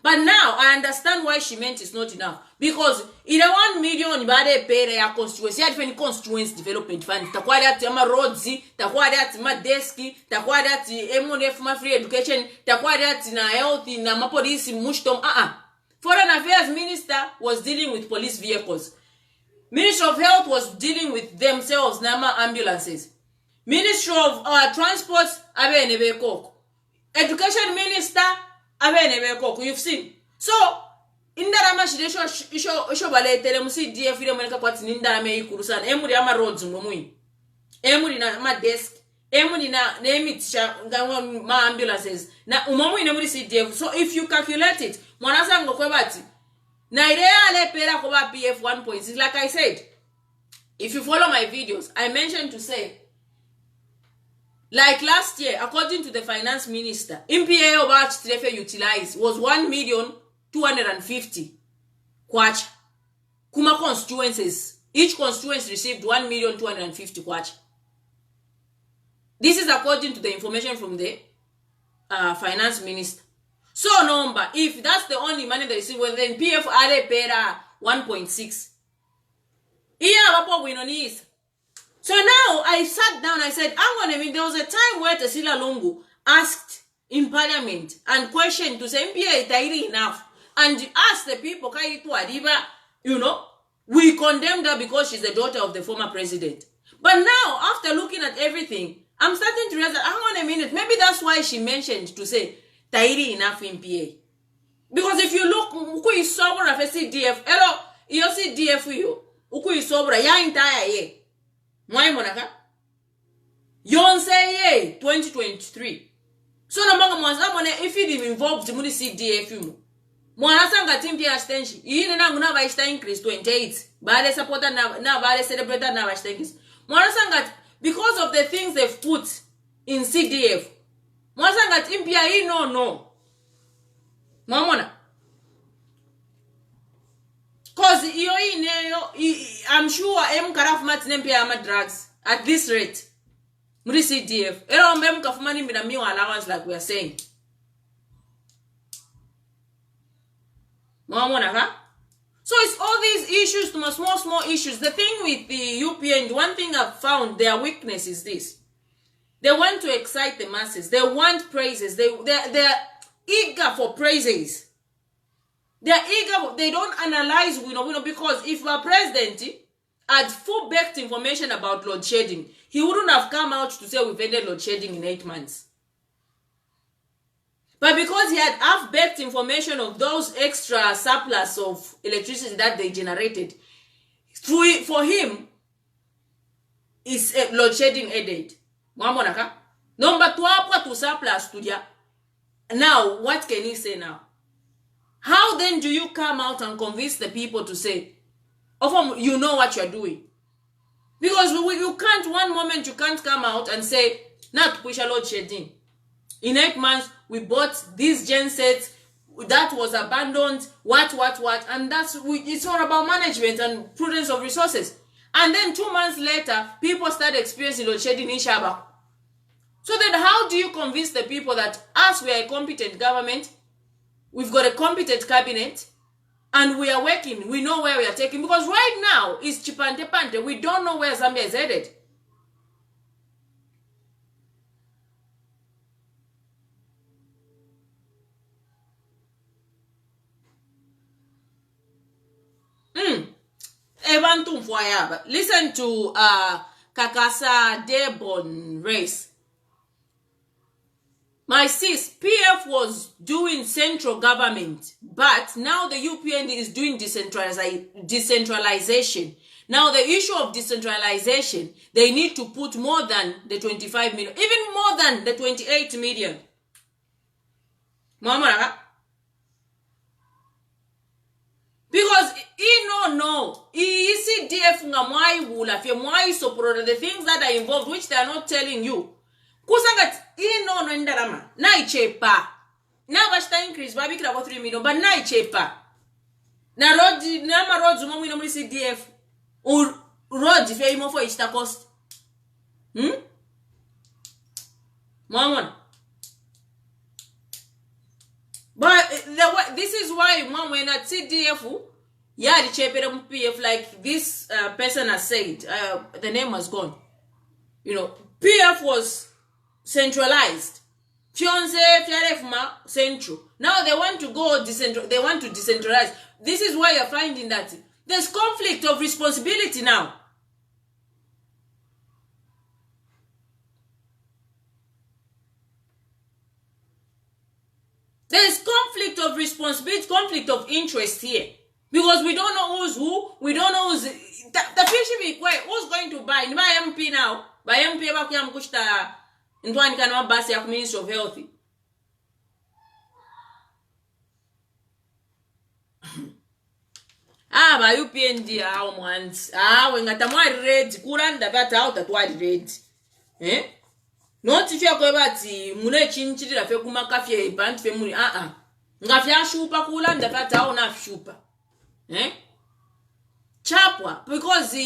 Speaker 2: But now I understand why she meant it's not enough. Because in a 1 million, bade pay a constituency, had any constituency development fund. Takwada tima roads, takwada tima deski, takwada ti MONF ma free education, takwada tina health, na ma police mushtom. Foreign Affairs Minister was dealing with police vehicles. Ministry of Health was dealing with themselves, nama ambulances. Ministry of Transport, abe nebe koko. Education Minister, you've seen. So, in the Ramashidesho isho bale telemusi DF ile mweleka kwa tininda ame ikurusan. Emuri ama roads mumui. Emuri na ma desk. Emuri na emitisha ma ambulances. Na umamui nemuri CDF. So, if you calculate it, mwanasa ngokwebati. Na irea ale pera kwa PF 1.6. Like I said, if you follow my videos, I mentioned to say, like last year, according to the finance minister, MPA about Trefe utilized was 1,250,000 kwacha. Kuma constituencies. Each constituency received 1,250,000 kwacha. This is according to the information from the finance minister. So number, if that's the only money they receive, well, then PF are pera 1.6. So now I sat down, I said, there was a time where Tasila Lungu asked in parliament and questioned to say, MPA itairi enough. And asked the people, we condemned her because she's the daughter of the former president. But now, after looking at everything, I'm starting to realize that, maybe that's why she mentioned to say, tairi enough MPA. Because if you look, uku isobra fe CDF, iyo CDF uku isobra, ya entire ye. Mwai monaka? Yonse ye 2023. So nambanga mwazamone if it involved muni CDF yumu. Mwanasanga timpi ya stenshi. Yine nangu na vaishta increase 28. Baade supporter na baade celebrator na vaishta increase. Mwanasanga because of the things they've put in CDF. Mwanasanga timpi ya no. Mwamona? Cause I'm sure karaf matine ama drugs at this rate. Muri CDF. Ero kafumani mbina miwa allowance like we are saying. So it's all these issues, small issues. The thing with the UPN, one thing I've found their weakness is this. They want to excite the masses. They want praises. They're eager for praises. They're eager, they don't analyze, because if our president had full-baked information about load shedding, he wouldn't have come out to say we've ended load shedding in 8 months. But because he had half-baked information of those extra surplus of electricity that they generated, for him, it's load shedding ended. Number 12 to surplus to dia. Now, what can he say now? How then do you come out and convince the people to say, you know what you're doing? Because you can't, one moment you can't come out and say, not push a load shedding. In 8 months, we bought these gen sets that was abandoned, what, and it's all about management and prudence of resources. And then 2 months later, people start experiencing load shedding in Shaba. So then how do you convince the people that us, we are a competent government, we've got a competent cabinet, and we are working, we know where we are taking, because right now, it's chipante pante, we don't know where Zambia is headed. Listen to Kakasa Debon Race. My sis, PF was doing central government, but now the UPN is doing decentralization. Now the issue of decentralization, they need to put more than the 25 million, even more than the 28 million. Because ECDF the things that are involved, which they are not telling you. Kusangat ndarama na ichepa na bashta increase babikira kwa 3 million but na ichepa na road na ma roads mo mwino muri CDF or road fe imo for ita cost mama. But this is why when at CDF yeah the chepere PF like this person has said, the name was gone. PF was centralized. Central. Now they want to go they want to decentralize. This is why you're finding that there's conflict of responsibility now. There's conflict of responsibility, conflict of interest here. Because we don't know who's who, we don't know who's... The future be quiet. Who's going to buy? By MP now. By MP, Ntwani kanwa basi ya Ministry of Health. Ba UPND mwans. Wengata mwari red. Kuranda bata hauta tuwari red. Noti fya kwa bati mune chinchiri fe kumakafye bantu fe muni. Ngafya shupa kulanda bata hau na shupa. Chapwa. Because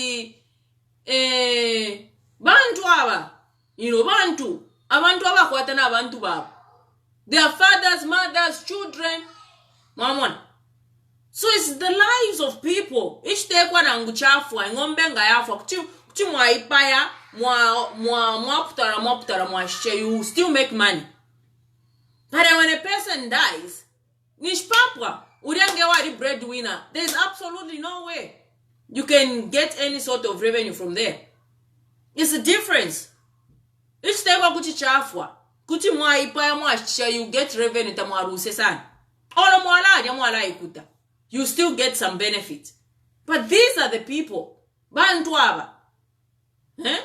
Speaker 2: bantu hawa. Bantu. Abantu abakwata na abantu babo. Their fathers, mothers, children. Mamona. So it's the lives of people. Ishtekwa na nguchafwa, ngombe ngayafwa. Kuti mwaipaya, mwaputara, you still make money. But when a person dies, nishpapwa, uriangewa the breadwinner. There's absolutely no way you can get any sort of revenue from there. It's a difference. Ishtekwa kuti chafwa. Kuti mwaipaya, you get revenue tamwaruse sana. Ono mwala ikuta. You still get some benefit. But these are the people. Bantu aba. Hey,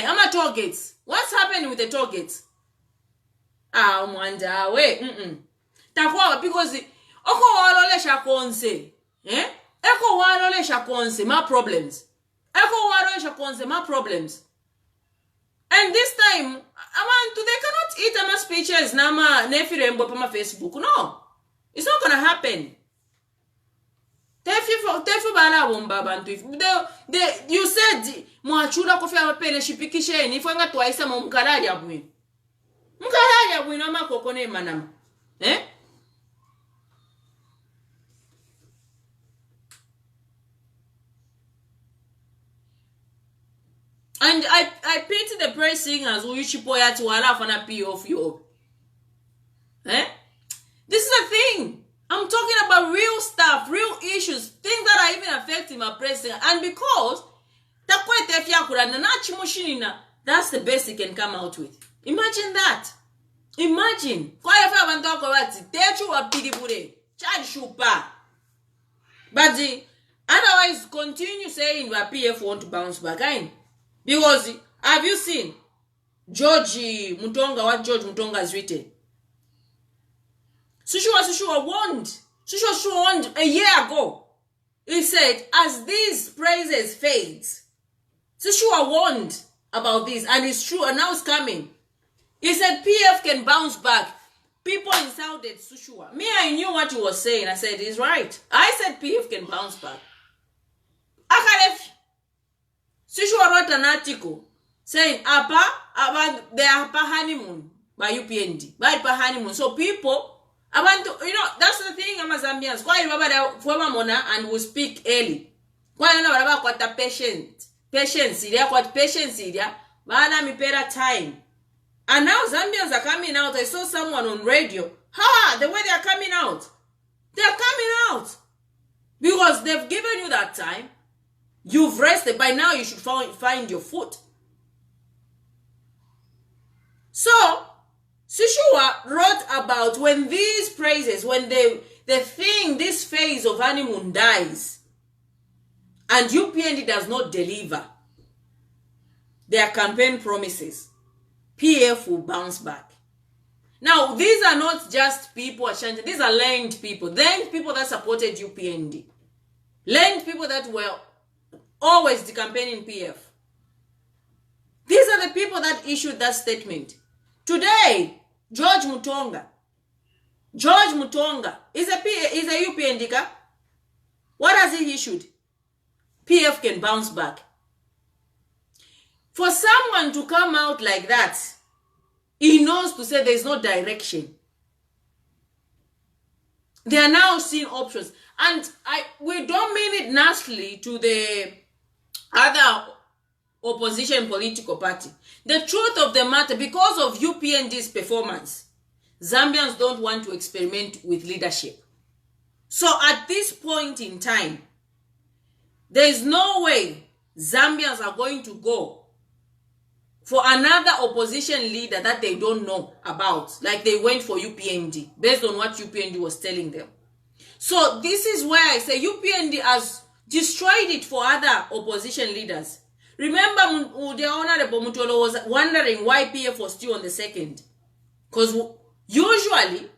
Speaker 2: I'm at toll gates. What's happening with the toll gates? Mwanda, wait. Takwa, because oko walolesha konse. Eko walolesha konse, my problems. Eko walolesha konse, my problems. And this time, they cannot eat my speeches nama nefirembo pa my Facebook. No. It's not gonna happen. You said mwachula kofia mapele shipikishe ni fanga twaisa mumkalali abwini. Mkalali abwini ama kokone manama. And I pity the praise singers who yishipoya to wala fana pee off you. This is the thing. I'm talking about real stuff, real issues, things that are even affecting my president. And because that's the best he can come out with. Imagine that. Imagine. But otherwise, continue saying that PF want to bounce back. Because have you seen George Mutonga, what George Mutonga has written? Sushua warned a year ago. He said, as these praises fades, Sushua warned about this, and it's true, and now it's coming. He said PF can bounce back. People insulted Sushua. Me, I knew what he was saying. I said, he's right. I said PF can bounce back. Sushua wrote an article saying, they are honeymoon by UPND. By honeymoon. So people, that's the thing, I'm a Zambians. Why and will speak early. Why not patience? Patience, time. And now Zambians are coming out. I saw someone on radio. The way they are coming out. They are coming out. Because they've given you that time. You've rested. By now you should find your foot. So, Sushua wrote about when these praises, when this phase of honeymoon dies, and UPND does not deliver their campaign promises, PF will bounce back. Now, these are not just people Ashanti. These are learned people. Learned people that supported UPND. Learned people that were always campaigning PF. These are the people that issued that statement. Today, George Mutonga is a UPND. What has he issued? PF can bounce back. For someone to come out like that, he knows to say there's no direction. They are now seeing options. And we don't mean it nastily to the other opposition political party. The truth of the matter, because of UPND's performance, Zambians don't want to experiment with leadership. So at this point in time, there is no way Zambians are going to go for another opposition leader that they don't know about, like they went for UPND, based on what UPND was telling them. So this is where I say UPND has destroyed it for other opposition leaders. Remember, the Honorable Mutolo was wondering why PF was still on the second. Because usually,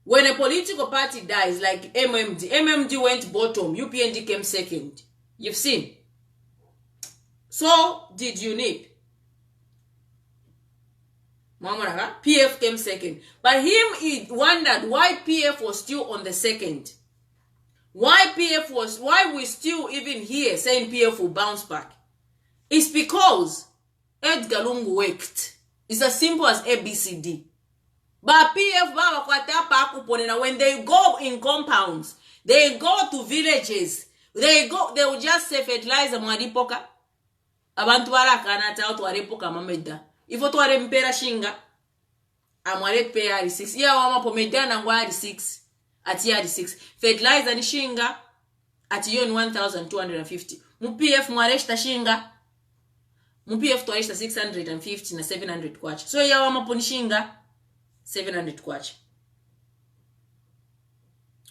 Speaker 2: when a political party dies, like MMD went bottom, UPND came second. You've seen. So did UNIP. PF came second. But he wondered why PF was still on the second. Why we still even here saying PF will bounce back. It's because Edgar Lungu worked. It's as simple as ABCD. But PF, when they go in compounds, they go to villages, they will just say fertilizer mwaripoka. Abantu barakanata out waripoka mameda. Ifo tuware mpera shinga, amware pe ari 6. Ya wama pomeda na ngwa ari 6. Ati ari 6. Fertilizer ni shinga, ati yon 1,250. Mu-PF mwareshta shinga, mu-PF tuwareshta 650 na 700 kwacha. So ya wama ponishinga, 700 kwacha.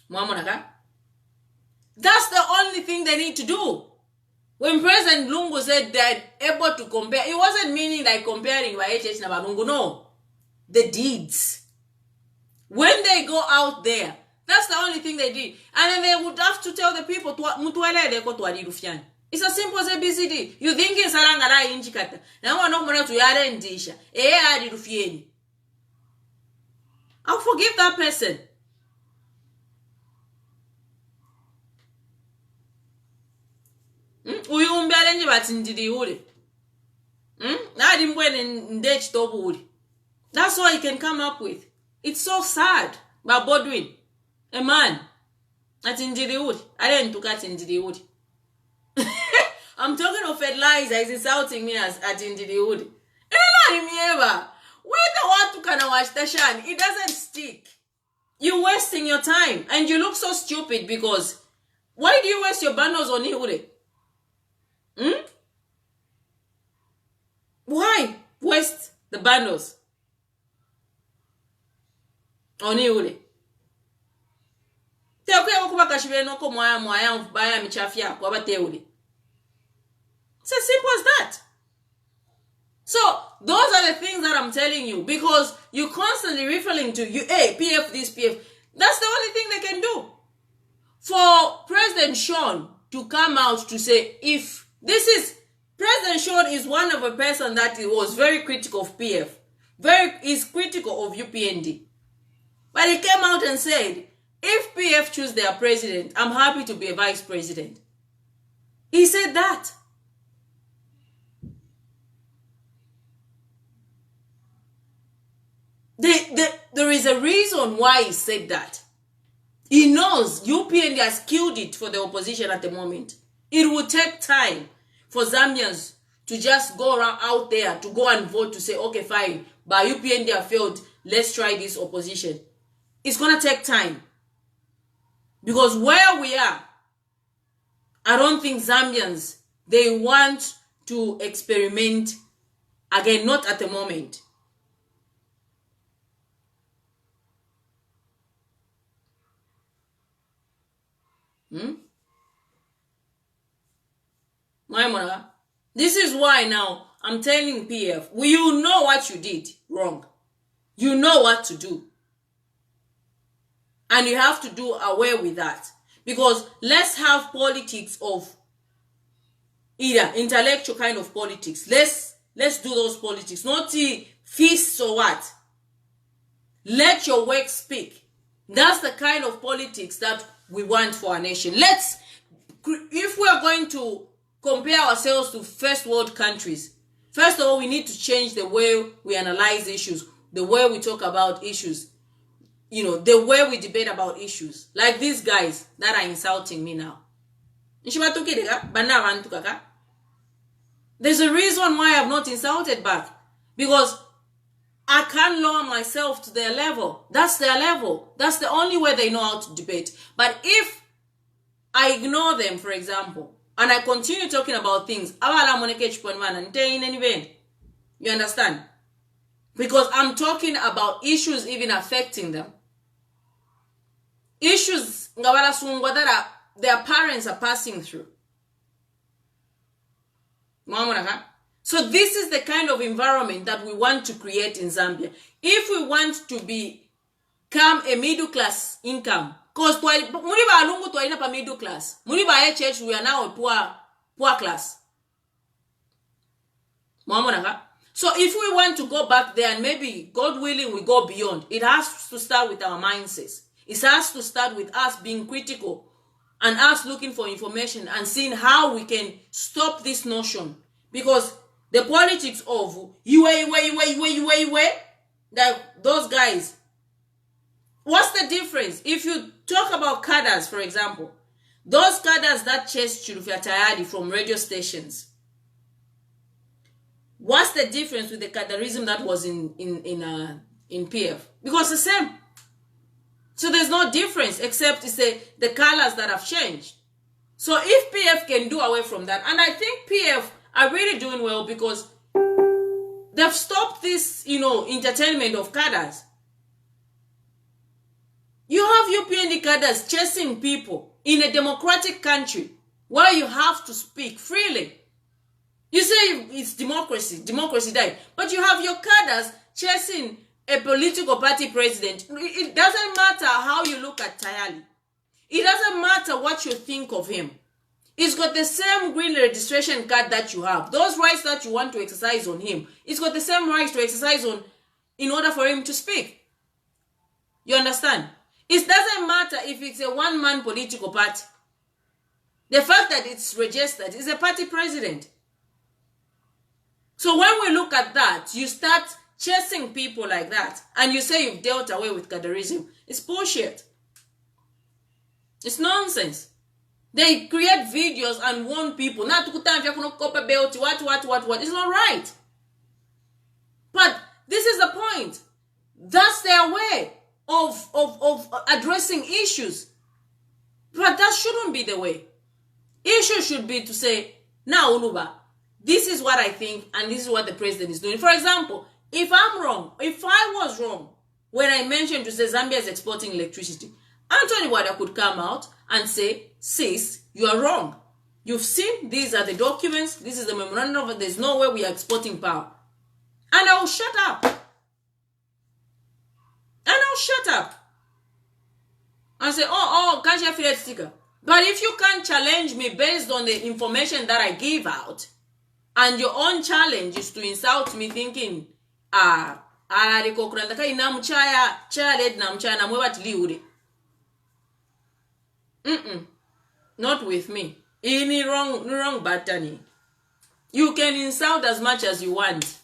Speaker 2: Mwamonaka? That's the only thing they need to do. When President Lungu said they're able to compare, it wasn't meaning like comparing YHH na Lungu. No. The deeds. When they go out there, that's the only thing they did. And then they would have to tell the people, it's as simple as ABCD. You think it's Sarangara inchikata. Now I'm not going to yare ndisha. I'll forgive that person. Uyumbele batindiri ule. Nadi mbwene ndechi tobu ule. That's all he can come up with. It's so sad. But Bodwin, a man, atindiri ule. Arentuka atindiri ule. I'm talking of fertilizer. He's insulting me as atindiri ule. Where the water can wash the shan, it doesn't stick. You're wasting your time. And you look so stupid because why do you waste your bundles on Iure? Why waste the bundles on Iure? It's as simple as that. So those are the things that I'm telling you, because you're constantly referring to PF this, PF. That's the only thing they can do. For President Sean to come out to say, if this is, President Sean is one of a person that was very critical of PF, is critical of UPND. But he came out and said, if PF choose their president, I'm happy to be a vice president. He said that. There is a reason why he said that. He knows UPND has killed it for the opposition at the moment. It will take time for Zambians to just go around out there to go and vote to say, okay, fine, but UPND have failed, let's try this opposition. It's going to take time. Because where we are, I don't think Zambians, they want to experiment again, not at the moment. This is why now I'm telling PF, you know what you did wrong. You know what to do. And you have to do away with that. Because let's have politics of either intellectual kind of politics. Let's do those politics. Not feasts or what. Let your work speak. That's the kind of politics that we want for our nation. If we are going to compare ourselves to first world countries, first of all, we need to change the way we analyze issues, the way we talk about issues, the way we debate about issues. Like these guys that are insulting me now. There's a reason why I have not insulted back. Because I can't lower myself to their level. That's their level. That's the only way they know how to debate. But if I ignore them, for example, and I continue talking about things, you understand? Because I'm talking about issues even affecting them. Issues that their parents are passing through. So this is the kind of environment that we want to create in Zambia. If we want to become a middle class income, because middle class, church, we are now a poor class. So if we want to go back there and maybe, God willing, we go beyond, it has to start with our mindsets. It has to start with us being critical and us looking for information and seeing how we can stop this notion. Because the politics of that those guys, what's the difference? If you talk about cadres, for example, those cadres that chased Chilufya Tayari from radio stations, what's the difference with the cadreism that was in PF? Because the same. So there's no difference except it's the colors that have changed. So if PF can do away from that, and I think PF are really doing well because they've stopped this, entertainment of cadres. You have UPND cadres chasing people in a democratic country where you have to speak freely. You say it's democracy died, but you have your cadres chasing a political party president. It doesn't matter how you look at Tayali. It doesn't matter what you think of him. He's got the same green registration card that you have. Those rights that you want to exercise on him, he's got the same rights to exercise on in order for him to speak. You understand? It doesn't matter if it's a one-man political party. The fact that it's registered is a party president. So when we look at that, you start chasing people like that, and you say you've dealt away with cadreism. It's bullshit. It's nonsense. They create videos and warn people. What. It's not right. But this is the point. That's their way of addressing issues. But that shouldn't be the way. Issue should be to say, now, Uluba, this is what I think, and this is what the president is doing. For example, if I'm wrong, if I was wrong when I mentioned to say Zambia is exporting electricity, Anthony Wada could come out and say, sis, you are wrong. You've seen, these are the documents, this is the memorandum, there's no way we are exporting power. And I'll shut up. And say, can't you feel it sticker? But if you can't challenge me based on the information that I give out, and your own challenge is to insult me thinking, not with me. Any wrong button. You can insult as much as you want.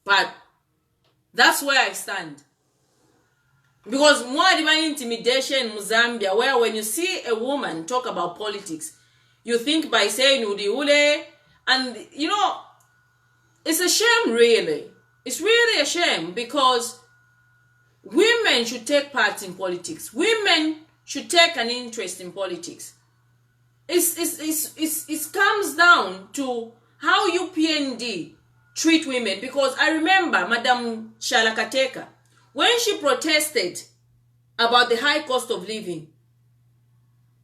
Speaker 2: But that's where I stand. Because more divine intimidation in Zambia, where when you see a woman talk about politics, you think by saying udi ule, and you know, it's a shame really. It's really a shame because women should take part in politics. Women should take an interest in politics. It comes down to how you PND treat women, because I remember Madam Shalakateka, when she protested about the high cost of living,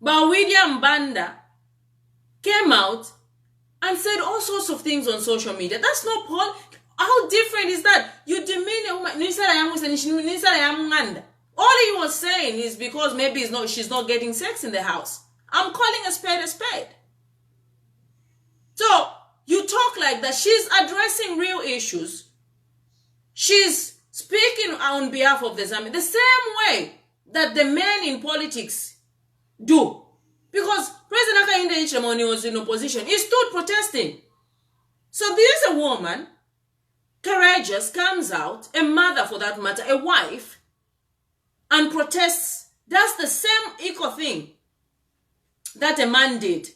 Speaker 2: but William Banda came out and said all sorts of things on social media. That's not how different is that? You demean a woman. All he was saying is because maybe she's not getting sex in the house. I'm calling a spade a spade. So you talk like that. She's addressing real issues. She's speaking on behalf of the Zambia the same way that the men in politics do. Because President Hakainde Hichilema was in opposition. He stood protesting. So there's a woman, courageous, comes out, a mother for that matter, a wife, and protests. That's the same equal thing that a man did.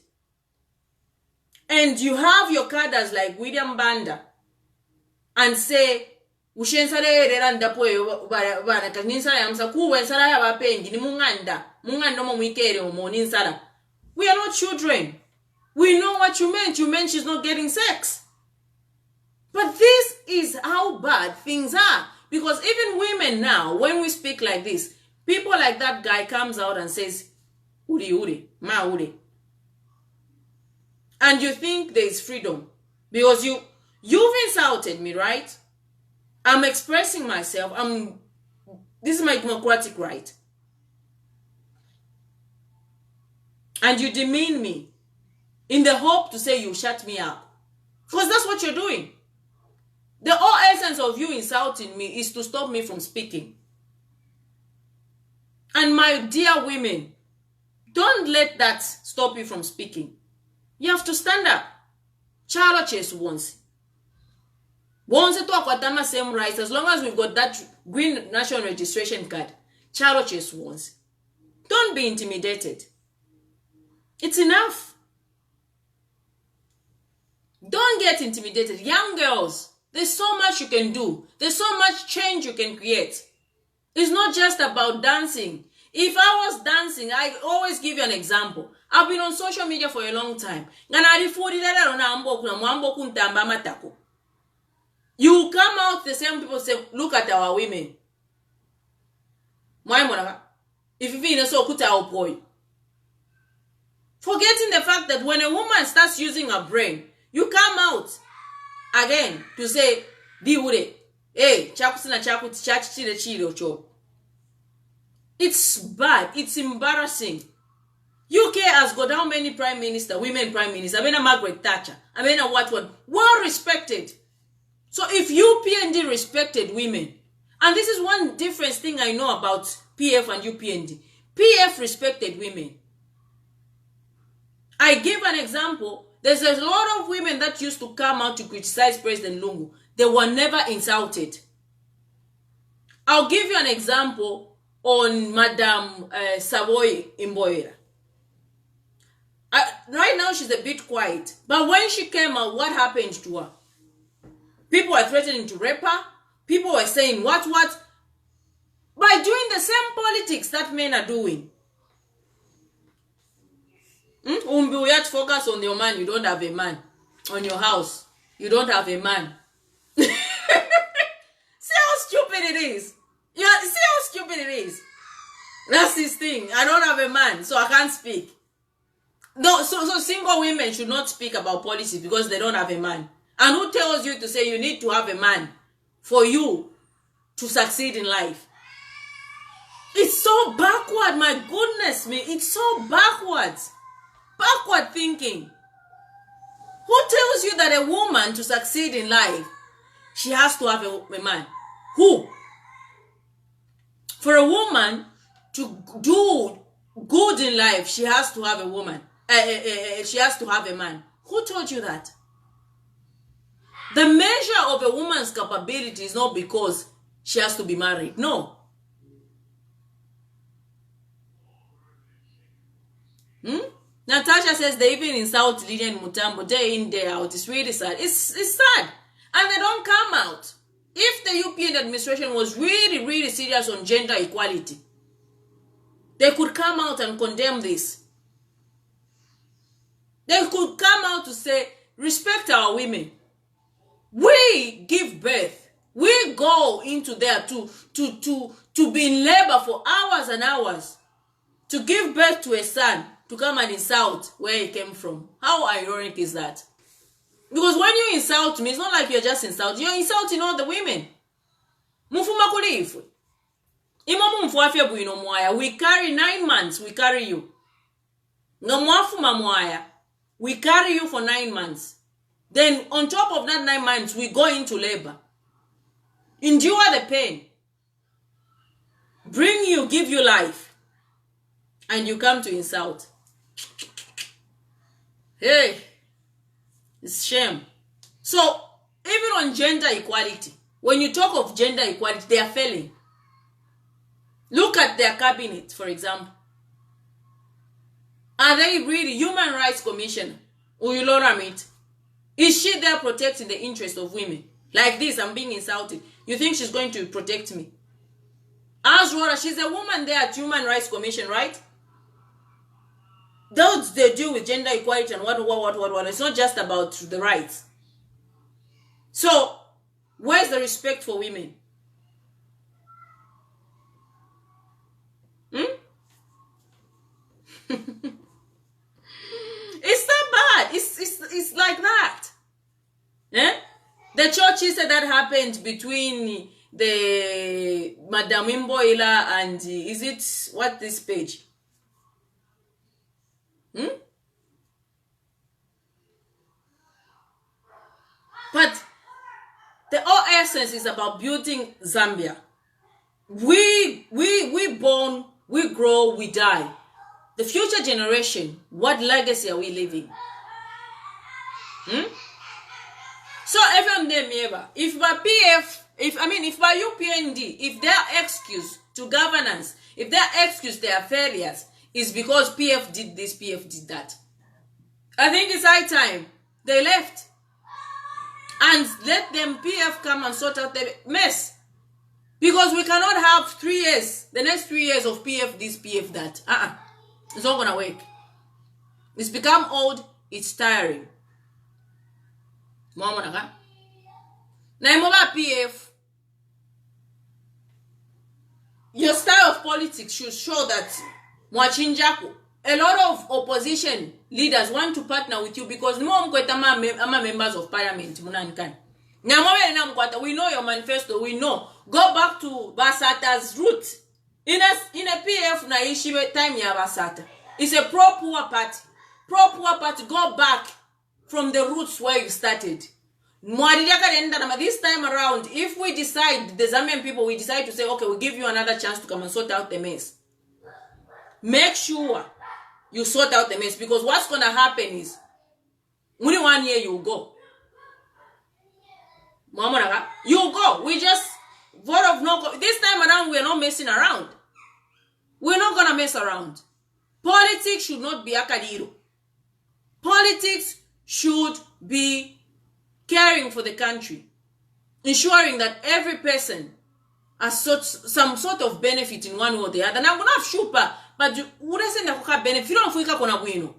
Speaker 2: And you have your cadres like William Banda and say, we are not children. We know what you meant. You meant she's not getting sex. But this is how bad things are. Because even women now, when we speak like this, people like that guy comes out and says, Uri, Uri, ma Uri. And you think there is freedom. Because you've insulted me, right? I'm expressing myself. This is my democratic right. And you demean me in the hope to say you shut me up. Because that's what you're doing. The whole essence of you insulting me is to stop me from speaking. And my dear women, don't let that stop you from speaking. You have to stand up. Chalo chase once. Once to talk about the same rights, as long as we've got that green national registration card, Chalo chase once. Don't be intimidated. It's enough. Don't get intimidated. Young girls, there's so much you can do. There's so much change you can create. It's not just about dancing. If I was dancing, I always give you an example. I've been on social media for a long time. You come out, the same people say, look at our women. If you feel so, put our boy. Forgetting the fact that when a woman starts using her brain, you come out again to say, hey, it's bad. It's embarrassing. UK has got how many prime minister, women prime minister? I mean, Margaret Thatcher. I mean, what? Well respected. So if you PND respected women, and this is one different thing I know about PF and UPND. PF respected women. I give an example. There's a lot of women that used to come out to criticize President Lungu. They were never insulted. I'll give you an example on Madam Savoy Imboira. Right now she's a bit quiet. But when she came out, what happened to her? People were threatening to rape her. People were saying what, by doing the same politics that men are doing. We have to focus on your man. You don't have a man. On your house, you don't have a man. See how stupid it is. See how stupid it is. That's his thing. I don't have a man, so I can't speak. No, so single women should not speak about policy because they don't have a man. And who tells you to say you need to have a man for you to succeed in life? It's so backward, my goodness me. It's so backwards. Backward thinking. Who tells you that a woman to succeed in life, she has to have a man? Who? For a woman to do good in life, she has to have a woman. She has to have a man. Who told you that? The measure of a woman's capability is not because she has to be married. No. Natasha says they even insult Lydia and Mutambo day in, day out. It's really sad. It's sad. And they don't come out. If the European administration was really, really serious on gender equality, they could come out and condemn this. They could come out to say, respect our women. We give birth. We go into there to be in labor for hours and hours to give birth to a son, to come and insult where he came from. How ironic is that? Because when you insult me, it's not like you're just insulting. You're insulting all the women. Mufuma kulifu. Imamu mfuafia buino mwaya. We carry 9 months. We carry you. No mwafuma mwaya. We carry you for 9 months. Then on top of that 9 months, we go into labor. Endure the pain. Bring you, give you life. And you come to insult. Hey, it's shame. So, even on gender equality, when you talk of gender equality, they are failing. Look at their cabinet, for example. Are they really Human Rights Commissioner? Uyuloramit? Is she there protecting the interests of women? Like this, I'm being insulted. You think she's going to protect me? Azrora, she's a woman there at Human Rights Commission, right? Those they deal with gender equality and what. It's not just about the rights. So, where's the respect for women? It's not bad. It's like that. Eh? The churches that happened between the Madam Imboila and is it what this page? But the whole essence is about building Zambia. We born, we grow, we die. The future generation, what legacy are we leaving? So if by PF, if by UPND, if their excuse to governance, if their excuse their failures is because PF did this, PF did that, I think it's high time they left. And let them PF come and sort out the mess. Because we cannot have 3 years, the next 3 years of PF this, PF that. It's not going to work. It's become old, it's tiring. Now, PF, your style of politics should show that a lot of opposition leaders want to partner with you because members of parliament. We know your manifesto, we know. Go back to Basata's root. In a PF na ishiwe time ya Basata. It's a pro-poor party. Pro-poor party, go back from the roots where you started. This time around, if we decide, the Zambian people, we decide to say, okay, we'll give you another chance to come and sort out the mess. Make sure you sort out the mess, because what's going to happen is, only 1 year you go. You go. We just vote of no go. This time around, we're not messing around. We're not going to mess around. Politics should not be akadiro. Politics should be caring for the country. ensuring that every person has some sort of benefit in one way or the other. Now I'm gonna have shupa, but you wouldn't send a benefit on Fuika Konabuino.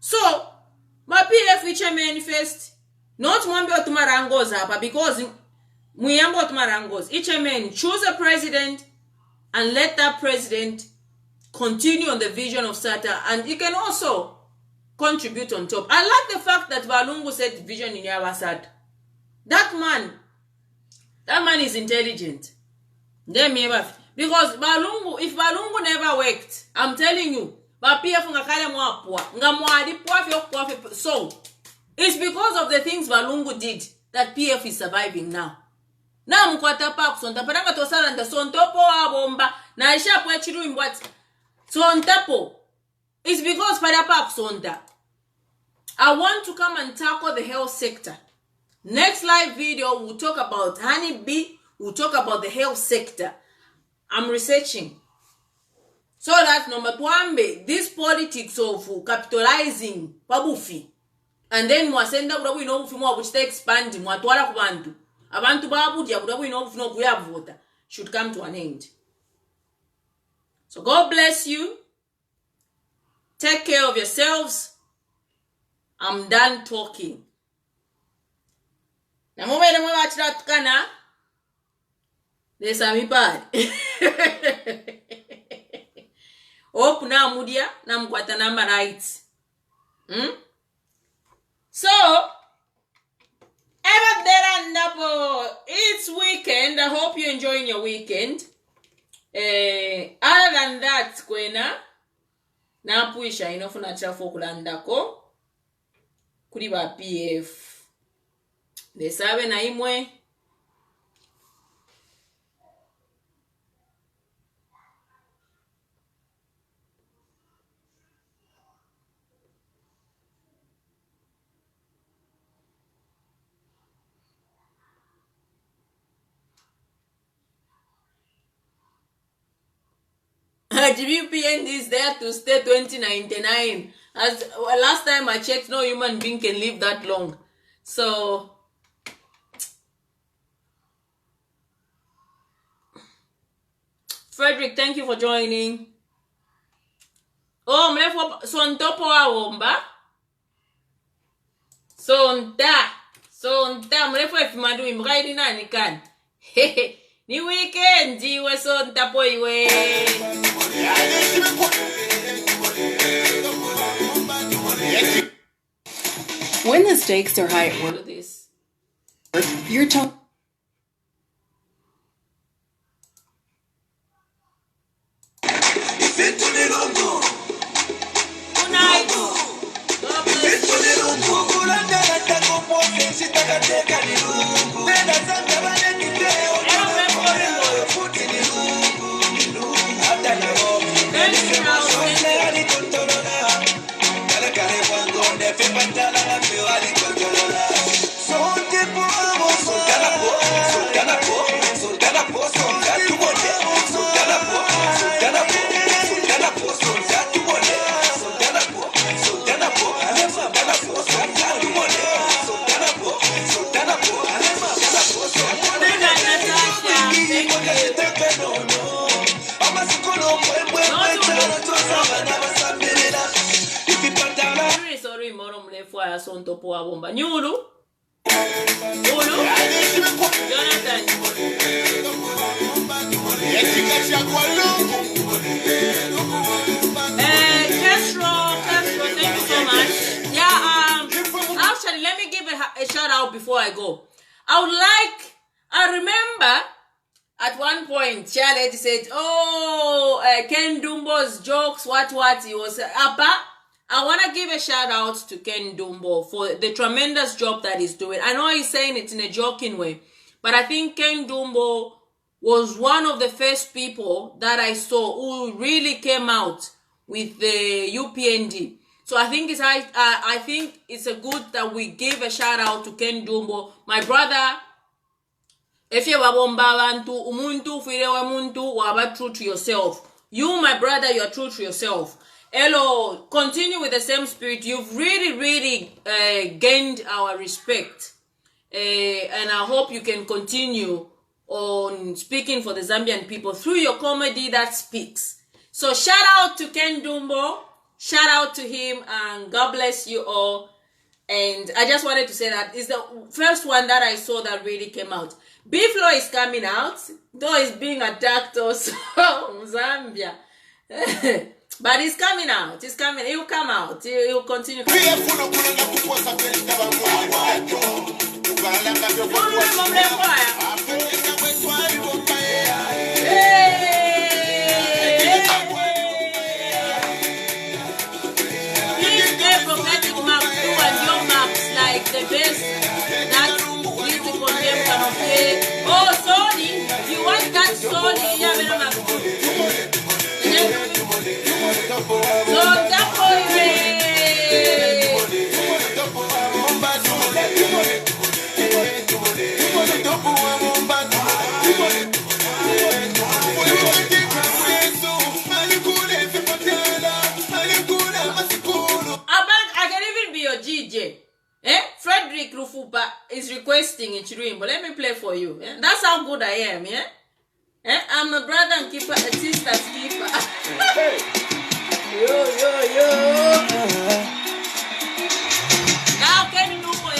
Speaker 2: So my PF which manifest not one to marangos up because Muyambo to marangos. Each man choose a president and let that president continue on the vision of SATA, and he can also contribute on top. I like the fact that Valungu said vision in Yawasat. That man is intelligent. Because Balungu, if Balungu never worked, I'm telling you, so it's because of the things Balungu did that PF is surviving now. Now mkwata pa kusonta paranga tosala nda sontopo wa bomba na isha pwe chiru imbwati sontapo. It's because pada pa kusonta. I want to come and tackle the health sector. Next live video, we'll talk about honeybee. We'll talk about the health sector. I'm researching. So that number one, this politics of capitalizing pabufi. And then mwasenda kutabu inobufi mwa which they expand mwatwala kubantu. Abantu babu dia kutabu inobufi no kuyavota should come to an end. So God bless you. Take care of yourselves. I'm done talking. Na mumene mwe bachiratukana lesa mipad. Hope na mudia na mkwata number right. So ever there and up, it's weekend. I hope you're enjoying your weekend. Other than that, kwena na puisha inofuna chafo kulandako kuri ba PF. Lesabe na imwe. GBPN is there to stay 2099. As last time I checked, no human being can live that long. So Frederick, thank you for joining. Oh, mlefo sontopo wa womba. Sonta mlefo efimadu imraidi nani kan. Hehe. Ni weekend iwe sontapo iwe.
Speaker 4: When the stakes are high at work,
Speaker 2: Look at this.
Speaker 4: you're talking.
Speaker 2: Good night. God bless sorry, moro mrefu ya sonto poa bomba. Nyulu. Jonathan. Castro, thank you so much. Yeah, actually, let me give a shout out before I go. I remember at one point, Charlotte said, Ken Dumbo's jokes, what, he was, I want to give a shout out to Ken Dumbo for the tremendous job that he's doing. I know he's saying it in a joking way, but I think Ken Dumbo was one of the first people that I saw who really came out with the UPND. So I think it's a good that we give a shout out to Ken Dumbo, my brother. If you wabomba bantu umuntu firewa muntu waba true to yourself. You, my brother, you are true to yourself. Hello, continue with the same spirit. You've really gained our respect. And I hope you can continue on speaking for the Zambian people through your comedy that speaks. So shout out to Ken Dumbo. Shout out to him, and God bless you all. And I just wanted to say that it's the first one that I saw that really came out. Beef Law is coming out, though it's being attacked also from Zambia. But it's coming out. It's coming. It will come out. It will continue coming out. Like the best that music on them can play. Oh, sorry. You want that sorry? Yeah, we don't have to. So that boy. I can even be your DJ. Frederick Rufupa is requesting a dream, but let me play for you. That's how good I am, yeah? I'm a brother and keeper, a sister's keeper. Yo. Now can you do for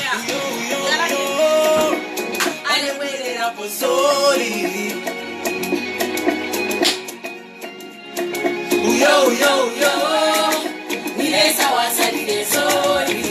Speaker 2: I waited up for sorry. Yo. Nilesa wasali sorry.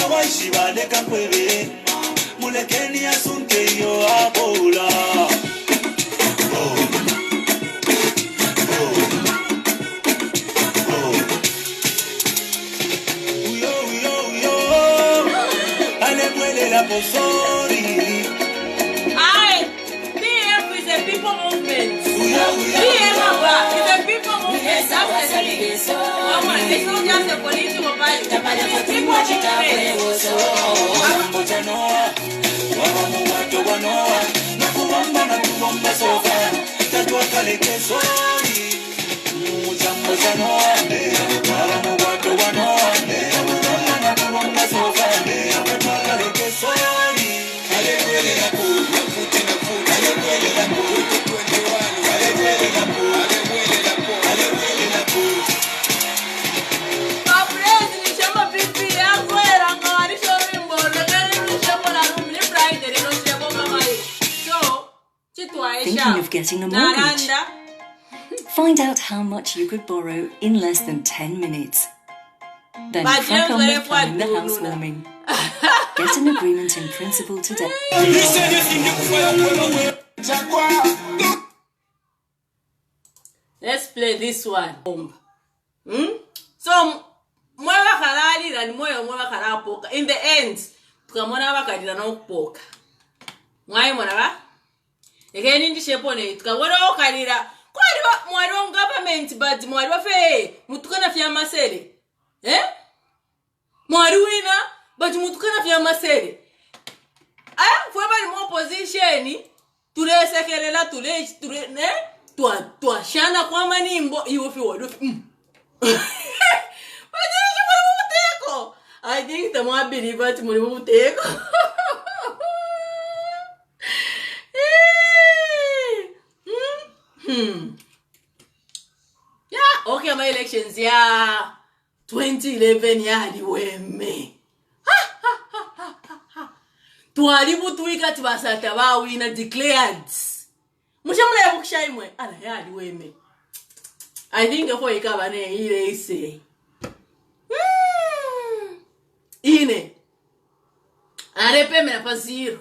Speaker 1: waishi wale kakwebe mulekeni asunte yo abola la posori.
Speaker 2: PF is a people movement. PF is a people movement. It's not just a political party. It's a people
Speaker 4: Thinking of getting a mortgage? Find out how much you could borrow in less than 10 minutes. Then crack on with planning the housewarming. Get an agreement in principle today.
Speaker 2: Let's play this one. So, mwewa kalali na mwewa kalala poka. In the end, tukamona wakadila na poka. Mwai mwana ba? Again, ndi shepone tukabona okalira kwali mwali wa government but mwali wa fe mutukana fya masere mwali wina but mutukana fya masere fwe bali mu opposition tulesekelela tule ne twa shana kwa manimbo iwo fi wodo I think the more believer to muteko. Yeah, okay, my elections, yeah. 2011, yeah, the way me. Tualibu tuika tibasata wa wina declared. Mushamula ya bukshaimwe. Ala, yeah, the way me. I think the boy kabane ile ise. Ine. Arepe me na pa 0.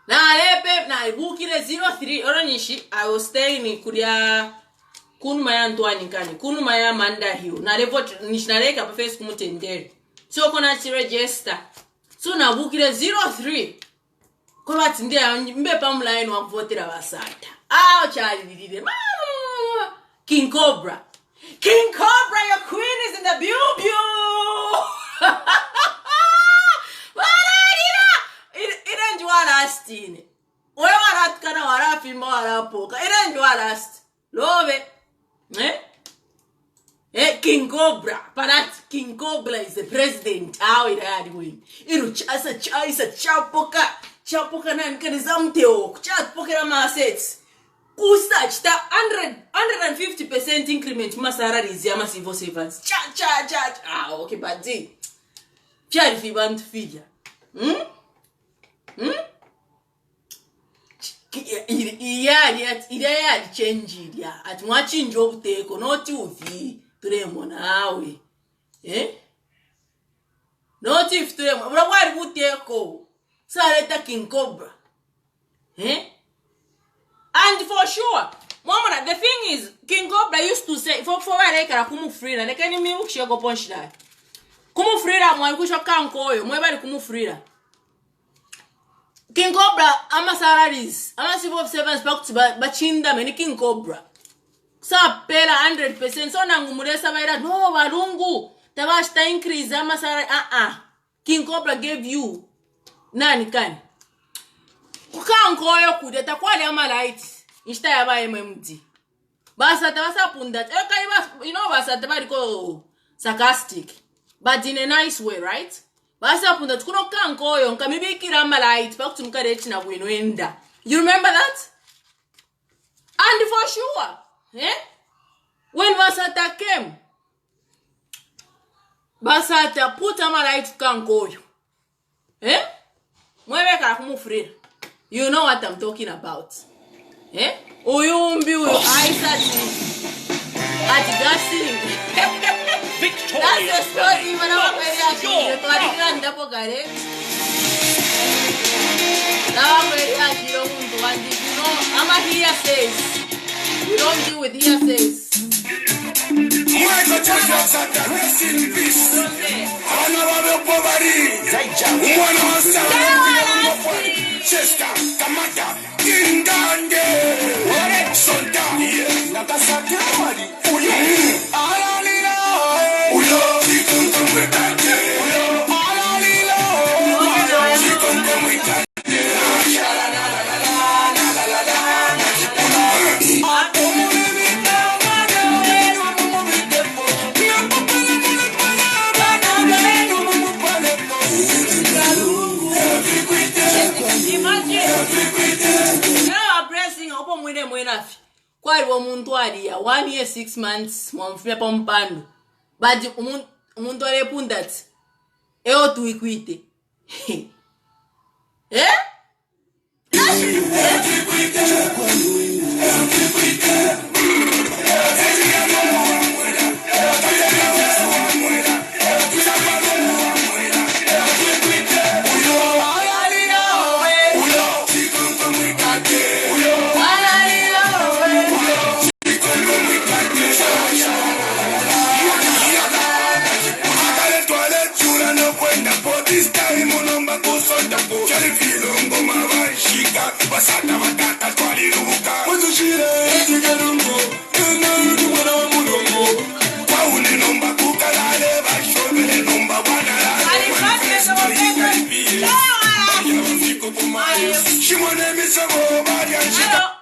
Speaker 2: Na arepe na ibukile 03 oranishi. I was staying in Kuria Kunmaya Antoine Kani. Kunmaya Manda Hill. Na report nishinareka pa Facebook mutendere. So kona chi register. So na bukile 03. Kwa wati ndia mbe pa mulaini wa kuvotera basata. Chali didide. King Cobra. King Cobra, your queen is in the building. It last. Where warat kana wara filma wara poka. It last. Love King Cobra. But King Cobra is the president. How it had win. It's a chapoka. Chapoka nan kanizamteo. Chat poker assets. Kusach ta 150% increment ma salaries ya ma civil servants. Cha. Okay, but di. Pia if you want figure. Yeah, change it ya. At watching job take no tufi turemo nawe. No tif turemo. Bro why would take Saleta King Cobra. And for sure, Mama, the thing is, King Cobra used to say, for like a kumu frida, like any milk she go punch that. Kumu frida, my kusha can't call you, my body kumu frida. King Cobra, ama salaries, ama civil servants back to Bachinda, many King Cobra. Sa pela 100%, so nangumuresa vaira, no, Varungu, Tavashta increase, ama salary, King Cobra gave you, nani kan. Kukankoyo kudeta kwali ama light insta ya ba MMD basa tabasa pundat you know basa tabari ko sarcastic but in a nice way, right? Basa pundat kuno kankoyo nkamibikira ama light pakutumkare china bwinwenda. You remember that? And for sure when Basata came, Basata put ama light kankoyo mweweka kumufrira. You know what I'm talking about. Uyumbi uyu aisa at gassing.
Speaker 1: victorious
Speaker 2: That's the story
Speaker 1: running.
Speaker 2: when I was
Speaker 1: Your
Speaker 2: very young. Here says, we don't deal with hearsays.
Speaker 1: Michael Jackson, rest in peace. Another poverty. One on Saturday. Chester, Kamata, Dingande. Sonda, Nakasaki, Uyo, Alalila, Uyo, Chikunkumikate, Alalila, Chikunkumikate.
Speaker 2: Quite woman 1 year 6 months mwamfia pa mpando but umuntu alepunda ati eo tuikwite eh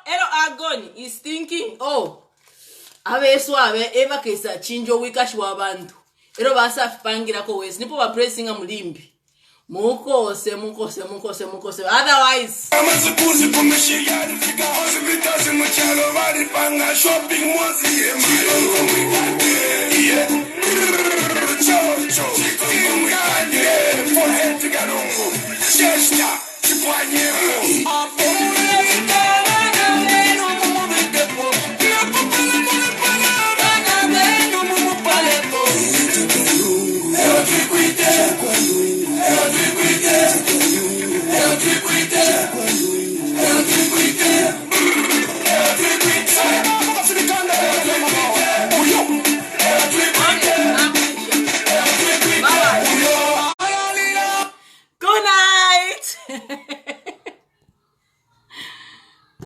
Speaker 2: Hello, Agoni is thinking, oh, abe eva kesa chinjo wikashi wabantu. Ero basa pangira ko wesi. Nipo ba pressing amulimbi. Mukose. Otherwise,
Speaker 1: Eu te cuidei.